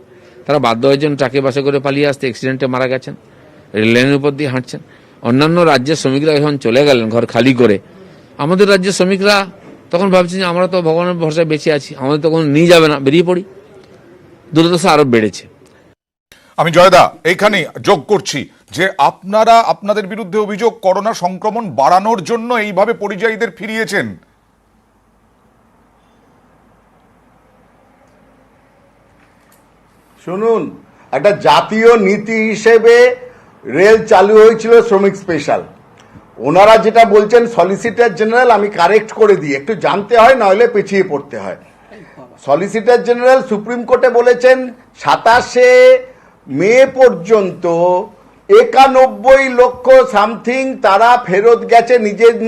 তারা বাধ্য হয়েছেন ট্রাকে বাসে করে পালিয়ে আসতে, অ্যাক্সিডেন্টে মারা গেছেন, রেল লাইনের উপর দিয়ে হাঁটছেন। অন্যান্য রাজ্যের শ্রমিকরা যখন চলে গেলেন ঘর খালি করে, আমাদের রাজ্যের শ্রমিকরা তখন ভাবছেন যে আমরা তো ভগবানের ভরসায় বেঁচে আছি, আমাদের তো কোনো নিয়ে যাবে না, বেরিয়ে পড়ি। দুর্দশা আরো বেড়েছে। আমি জয়দা এইখানে যোগ করছি যে আপনাদের বিরুদ্ধে অভিযোগ করোনা সংক্রমণ বাড়ানোর জন্য এইভাবে পরিযায়ীদের ফিরিয়েছেন। শুনুন, একটা জাতীয় নীতি হিসেবে রেল চালু হয়েছিল শ্রমিক স্পেশাল। ওনারা যেটা বলছেন সলিসিটর জেনারেল, আমি কারেক্ট করে দিই, একটু জানতে হয়, না হলে পিছিয়ে পড়তে হয়। সলিসিটর জেনারেল সুপ্রিম কোর্টে বলেছেন 27শে মে পর্যন্ত 91 লক্ষ সামথিং তারা ফেরত গেছে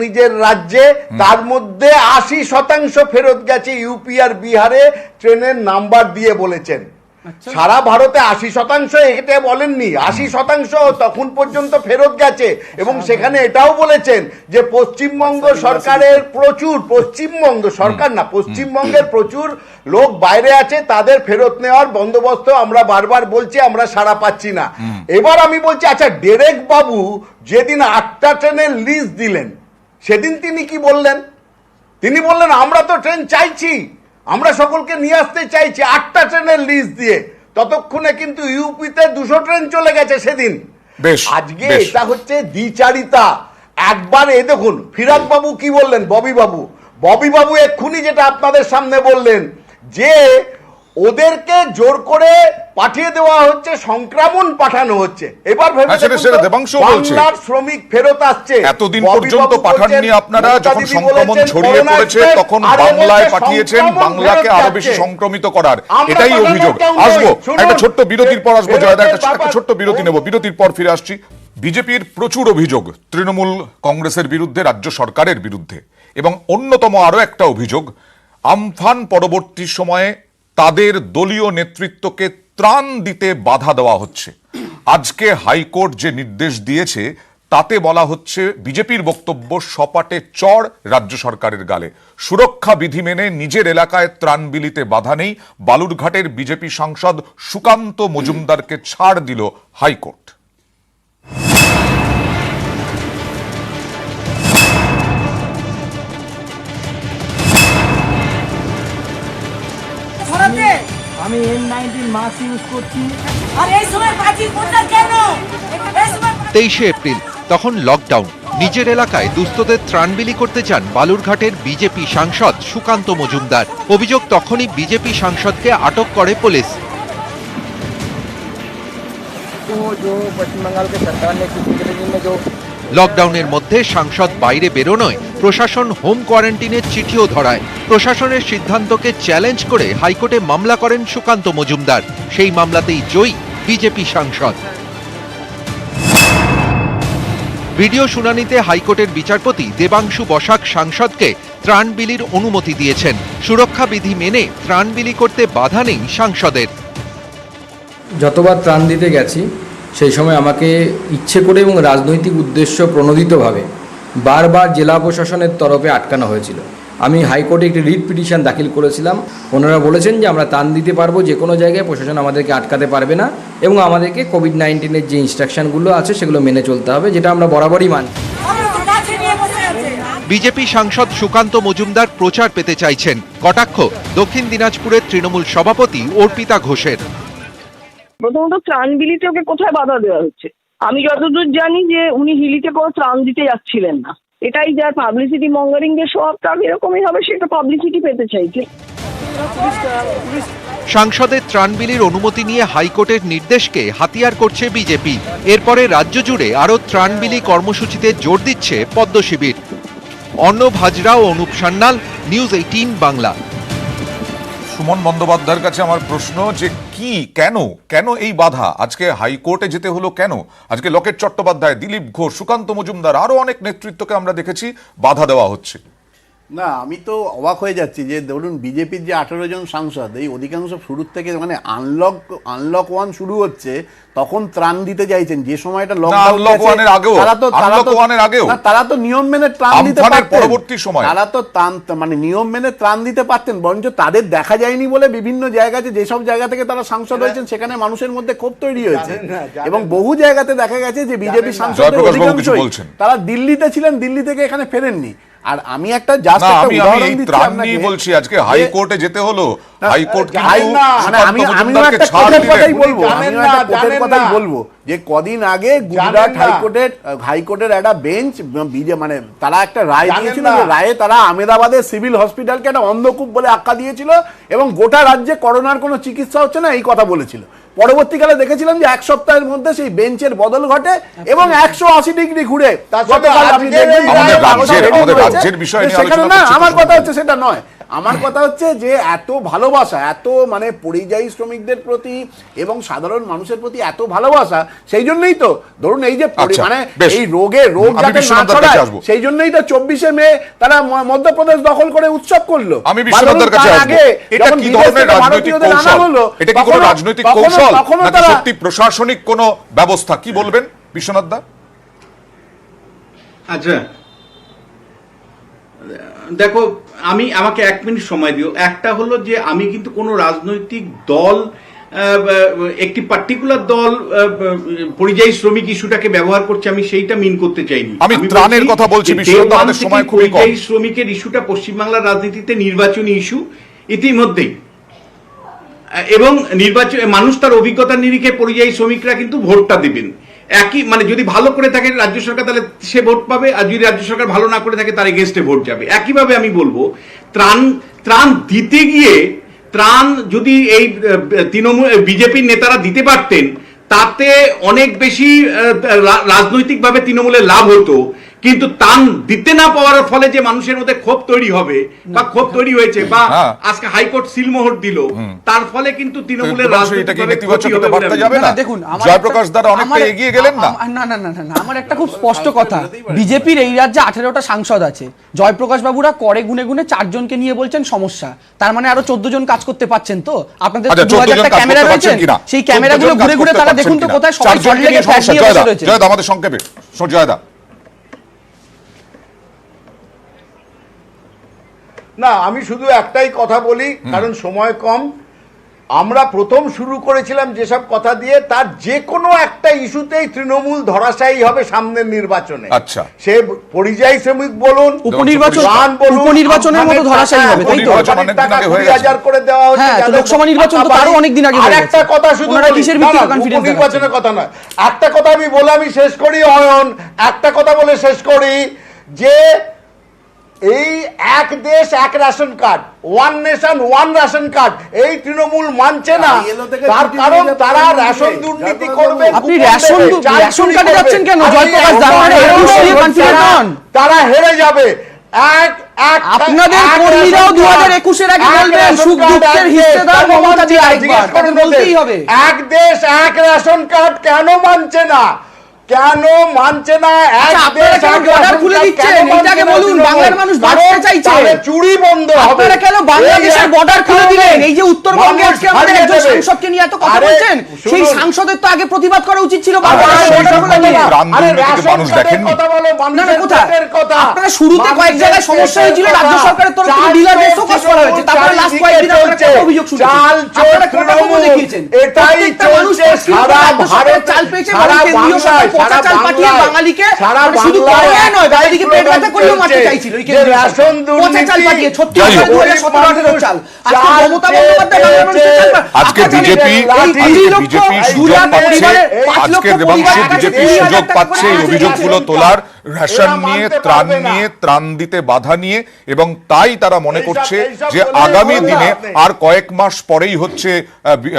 নিজের রাজ্যে। তার মধ্যে 80% ফেরত গেছে ইউপি আর বিহারে, ট্রেনের নাম্বার দিয়ে বলেছেন। সারা ভারতে 80% এটা বলেননি, 80% তখন পর্যন্ত ফেরত গেছে। এবং সেখানে এটাও বলেছেন যে পশ্চিমবঙ্গ সরকারের পশ্চিমবঙ্গের প্রচুর লোক বাইরে আছে, তাদের ফেরত নেওয়ার বন্দোবস্ত আমরা বারবার বলছি, আমরা সাড়া পাচ্ছি না। এবার আমি বলছি, আচ্ছা ডেরেক বাবু যেদিন 8টা ট্রেনের লিস্ট দিলেন, সেদিন তিনি কি বললেন? তিনি বললেন আমরা তো ট্রেন চাইছি, আমরা সকলকে নিয়ে আসতে চাইছি, 8টা ট্রেনের লিস্ট দিয়ে। ততক্ষণে কিন্তু ইউপিতে 200 ট্রেন চলে গেছে সেদিন। আজকে এটা হচ্ছে দ্বিচারিতা। একবার দেখুন ফিরাদ বাবু কি বললেন, ববি বাবু এক্ষুনি যেটা আপনাদের সামনে বললেন যে ওদেরকে জোর করে পাঠিয়ে দেওয়া হচ্ছে, সংক্রমণ পাঠানো হচ্ছে। এবার বাংলার শ্রমিক ফেরত আসছে, এতদিন পর্যন্ত পাঠাননি আপনারা, যখন সংক্রমণ ছড়িয়ে পড়েছে তখন বাংলায় পাঠিয়েছেন, বাংলাকে আরো বেশি সংক্রমিত করার, এটাই অভিযোগ। আসবো একটা ছোট্ট বিরতির পর আসবো জয়দা, একটা ছোট্ট বিরতি নেব, বিরতির পর ফিরে আসছি। বিজেপির প্রচুর অভিযোগ তৃণমূল কংগ্রেসের বিরুদ্ধে, রাজ্য সরকারের বিরুদ্ধে, এবং অন্যতম আরো একটা অভিযোগ আমফান পরবর্তী সময়ে তাদের দলীয় নেতৃত্বকে ত্রাণ দিতে বাধা দেওয়া হচ্ছে। আজকে হাইকোর্ট যে নির্দেশ দিয়েছে তাতে বলা হচ্ছে বিজেপির বক্তব্য সপাটে চড় রাজ্য সরকারের গালে। সুরক্ষা বিধি মেনে নিজের এলাকায় ত্রাণ বিলিতে বাধা নেই, বালুরঘাটের বিজেপি সাংসদ সুকান্ত মজুমদারকে ছাড় দিল হাইকোর্ট। আমি N19 মাস্ক ইউজ করছি, আর এই সময় পাঁচিল কোনটা কেন? 23শে এপ্রিল তখন লকডাউন। নিজের এলাকায় দুস্থদের ত্রাণ বিলি করতে চান বালুরঘাটের বিজেপি সাংসদ সুকান্ত মজুমদার। অভিযোগ, তখনই বিজেপি সাংসদকে আটক করে পুলিশ। তো जो पश्चिम बंगाल के सरकार ने किसी रेजिम में जो লকডাউনের মধ্যে সাংসদ বাইরে বেরোনোয় প্রশাসন হোম কোয়ারেন্টিনের চিঠিও ধরায়। প্রশাসনের সিদ্ধান্তকে চ্যালেঞ্জ করে হাইকোর্টে মামলা করেন সুকান্ত মজুমদার। সেই মামলাতেই জয়ী বিজেপি সাংসদ। ভিডিও শুনানিতে হাইকোর্টের বিচারপতি দেবাংশু বসাক সাংসদকে ত্রাণ বিলির অনুমতি দিয়েছেন। সুরক্ষা বিধি মেনে ত্রাণ বিলি করতে বাধা নেই সাংসদের। যতবার ত্রাণ দিতে গেছি সেই সময় আমাকে ইচ্ছে করে এবং রাজনৈতিক উদ্দেশ্য প্রণোদিতভাবে বারবার জেলা প্রশাসনের তরফে আটকানো হয়েছিল। আমি হাইকোর্টে একটি রিট পিটিশন দাখিল করেছিলাম। ওনারা বলেছেন যে আমরা ত্রাণ দিতে পারবো যে কোনো জায়গায়, প্রশাসন আমাদেরকে আটকাতে পারবে না এবং আমাদেরকে কোভিড-19-এর যে ইনস্ট্রাকশনগুলো আছে সেগুলো মেনে চলতে হবে, যেটা আমরা বরাবরই মানি। বিজেপি সাংসদ সুকান্ত মজুমদার প্রচার পেতে চাইছেন। কটাক্ষ দক্ষিণ দিনাজপুরের তৃণমূল সভাপতি অর্পিতা ঘোষের। প্রথমত ত্রাণ বিলিতে ওকে কোথায় বাধা দেওয়া হচ্ছে? আমি যতদূর জানি যে উনি হিলিতে কোনো ত্রাণ দিতে যাচ্ছিলেন না। এটাই যার পাবলিসিটি মঙ্গারিং যে সব তার এরকমই হবে, সেটা পাবলিসিটি পেতে চাইছে। সাংসদের ত্রাণ বিলির অনুমতি নিয়ে হাইকোর্টের নির্দেশকে হাতিয়ার করছে বিজেপি। এরপরে রাজ্য জুড়ে আরও ত্রাণ বিলি কর্মসূচিতে জোর দিচ্ছে পদ্ম শিবির। অর্ণব হাজরা ও অনুপ সান্যাল, নিউজ 18 বাংলা। সুমন বন্দ্যোপাধ্যায়ের কাছে আমার প্রশ্ন যে কি, কেন এই বাধা? আজকে হাইকোর্টে যেতে হলো কেন? আজকে লকেট চট্টোপাধ্যায়, দিলীপ ঘোষ, সুকান্ত মজুমদার, আরো অনেক নেতৃত্বকে আমরা দেখেছি বাধা দেওয়া হচ্ছে। না, আমি তো অবাক হয়ে যাচ্ছি যে ধরুন বিজেপির যে 18 জন সাংসদ, এই অধিকাংশ শুরুর থেকে মানে আনলক 1 শুরু হচ্ছে তখন ত্রাণ দিতে চাইছেন, যে সময়টা লকডাউনের আগেও তারা তো নিয়ম মেনে ত্রাণ দিতে পারতেন। পরবর্তী সময় তারা তো মানে নিয়ম মেনে ত্রাণ দিতে পারতেন, বরঞ্চ তাদের দেখা যায়নি বলে বিভিন্ন জায়গাতে, যেসব জায়গা থেকে তারা সাংসদ হয়েছেন সেখানে মানুষের মধ্যে ক্ষোভ তৈরি হয়েছে এবং বহু জায়গাতে দেখা গেছে যে বিজেপি সাংসদদের অধিকাংশই তারা দিল্লিতে ছিলেন, দিল্লি থেকে এখানে ফেরেননি। আর আমি একটা উদাহরণ দিচ্ছি আপনাকে, বলছি আজকে হাইকোর্টে যেতে হলো। হাইকোর্ট আমি একটা কথাই বলবো যে কদিন আগে গুজরাট হাইকোর্টের একটা বেঞ্চ মানে তারা একটা রায় দিয়েছিল, যে রায়ে তারা আহমেদাবাদের সিভিল হসপিটালকে একটা অন্ধকূপ বলে আখ্যা দিয়েছিল এবং গোটা রাজ্যে করোনার কোনো চিকিৎসা হচ্ছে না এই কথা বলেছিল। পরবর্তীকালে দেখেছিলাম যে এক সপ্তাহের মধ্যে সেই বেঞ্চের বদল ঘটে এবং 180 ডিগ্রি ঘুরে আমার কথা হচ্ছে সেটা নয়। আমার কথা হচ্ছে যে এত ভালোবাসা, এত মানে পরিযায়ী শ্রমিকদের প্রতি এবং সাধারণ মানুষের প্রতি এত ভালোবাসা, সেই জন্যই তো ধরুন এই যে মানে এই রোগ যাতে না ছড়ায় সেই জন্যই তো 24শে মে তারা মধ্যপ্রদেশ দখল করে উৎসব করলো। আমি বিশ্বনাথের কাছে আসবো, এটা কি ধরনের রাজনৈতিক কৌশল? এটা কি কোনো রাজনৈতিক কৌশল নাকি সত্যি প্রশাসনিক কোনো ব্যবস্থা? কি বলবেন বিশ্বনাথ দা? আচ্ছা দেখো, আমাকে 1 মিনিট সময় দিও। একটা হলো যে আমি কিন্তু কোনো রাজনৈতিক দল, একটি পার্টিকুলার দল পরিযায়ী শ্রমিক ইস্যুটাকে ব্যবহার করছে, আমি সেইটা মিন করতে চাইনি। আমি ত্রাণের কথা বলছি। পরিযায়ী শ্রমিকের ইস্যুটা পশ্চিমবাংলার রাজনীতিতে নির্বাচনী ইস্যু ইতিমধ্যেই, এবং নির্বাচন মানুষ তার অভিজ্ঞতার নিরিখে পরিযায়ী শ্রমিকরা কিন্তু ভোটটা দেবেন। একই মানে যদি ভালো করে থাকে রাজ্য সরকার তাহলে সে ভোট পাবে, আর যদি রাজ্য সরকার ভালো না করে থাকে তার এগেইনস্টে ভোট যাবে। একইভাবে আমি বলবো ত্রাণ দিতে গিয়ে ত্রাণ যদি এই তৃণমূল বিজেপির নেতারা দিতে পারতেন তাতে অনেক বেশি রাজনৈতিকভাবে তৃণমূলের লাভ হতো, কিন্তু ত্রাণ দিতে না পাওয়ার ফলে যে মানুষের মধ্যে ক্ষোভ তৈরি হবে বা ক্ষোভ তৈরি হয়েছে বা আজকে হাইকোর্ট সিলমোহর দিল, তার ফলে কিন্তু তৃণমূলের দেখুন জয়প্রকাশ দাদা অনেকটা এগিয়ে গেলেন না। না, আমার একটা খুব স্পষ্ট কথা, বিজেপির এই রাজ্যে 18টা সাংসদ আছে, জয়প্রকাশ বাবুরা করে গুনে 4 জনকে নিয়ে বলছেন সমস্যা, তার মানে আরো 14 জন কাজ করতে পাচ্ছেন তো? আপনাদের 2000টা ক্যামেরা রয়েছে, সেই ক্যামেরাগুলো ঘুরে তারা দেখুন তো কোথায় সবাই লেগে ফ্ল্যাট নিয়ে বসে রয়েছে। জয়দা আমাদের সংক্ষেপে জয়দা। না, আমি শুধু একটাই কথা বলি, কারণ সময় কম। আমরা প্রথম শুরু করেছিলাম যেসব কথা দিয়ে, তার যে কোনো একটা ইস্যুতেই তৃণমূল ধরাশায়ী হবে সামনের নির্বাচনে। আচ্ছা, সে পরিযায়ী শ্রমিক বলুন, উপনির্বাচনের মতো ধরাশায়ী হবে, তাই তো? 20,000 করে দেওয়া হচ্ছে। লোকসভা নির্বাচন তো তারও অনেক দিন আগে হয়ে গেছে। একটা কথা শুধু নির্বাচনের কথা নয়, একটা কথা আমি বলে আমি শেষ করি অয়ন, একটা কথা বলে শেষ করি যে এই এক দেশ এক ration card, one nation one ration card, এই তৃণমূল মানছে না। তার কারণ তারা রেশন দুর্নীতি করবে। আপনি রেশন কার্ডে যাচ্ছেন কেন জয়প্রকাশ দা? তারা হেরে যাবে। আপনাদের কর্মীরাও 2021-এর আগে বলবেন সুখ দুঃখের হিস্সেদার মমতা জি আরেকবার, বলতেই হবে। এক দেশ এক রেশন কার্ড কেন মানছে না? কেন মানছে না? এক দেশ এক বর্ডার খুলে দিচ্ছেন, এটাকে বলুন। বাংলার মানুষ বাঁচতে চাইছে, চুরি বন্ধ হবে। আপনারা কেন বাংলাদেশের বর্ডার খুলে দিলেন? এই যে উত্তরবঙ্গে আজকে আমাদের একজন সাংসদকে নিয়ে এত কথা বলছেন, সেই সাংসদের তো আগে প্রতিবাদ করা উচিত ছিল। আপনারা শুরুতে কয়েক জায়গায় সমস্যা হয়েছিল, রাজ্য সরকারের তরফ থেকে ডিলারদের শোকজ করা হয়েছে, তারপরে লাস্ট কয়েকদিন আপনারা অভিযোগ শুনেছেন, আপনারা কোটা কমও দেখিয়েছেন। প্রত্যেকটা মানুষ চাল পেয়েছে, কেন্দ্রীয় সরকার পচা চাল পাঠিয়ে বাঙালিকে শুধু করোনায় নয়, বাঙালিকে পেট ব্যথা করলেও মারতে চাইছিল। পচা চাল পাঠিয়ে 36,000 চাল। আজকে মমতা বন্দ্যোপাধ্যায় বাংলার মানুষের চাল আজকে বিজেপি সুযোগ পাচ্ছে, আজকে দেবাংশু বিজেপি সুযোগ পাচ্ছে এই অভিযোগগুলো তোলার, রেশন নিয়ে, ত্রাণ নিয়ে, ত্রাণ দিতে বাধা নিয়ে, এবং তাই তারা মনে করছে যে আগামী দিনে আর কয়েক মাস পরেই হচ্ছে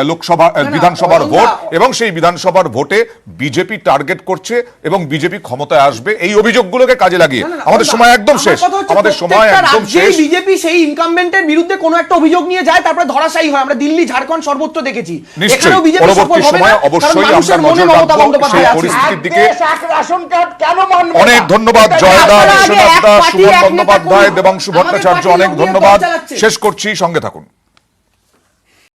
লোকসভা বিধানসভার ভোট, এবং সেই বিধানসভার ভোটে বিজেপি টার্গেট করছে এবং বিজেপি ক্ষমতায় আসবে এই অভিযোগগুলোকে কাজে লাগিয়ে। আমাদের সময় একদম শেষ, আমাদের সময় একদম শেষ। বিজেপি সেই ইনকামবেন্টের বিরুদ্ধে কোনো একটা অভিযোগ নিয়ে যায়, তারপরে ধরাশায়ী হয়। আমরা দিল্লি, ঝাড়খণ্ড সর্বত্র দেখেছি। নিশ্চয়ই পরবর্তী সময়ে অবশ্যই আমরা নজর রাখবো সেই পরিস্থিতির দিকে। অনেক ধন্যবাদ জয়দা, বিশ্বনাথ দা, শুভন বন্দ্যোপাধ্যায়, দেবাংশু ভট্টাচার্য, অনেক ধন্যবাদ। শেষ করছি, সঙ্গে থাকুন।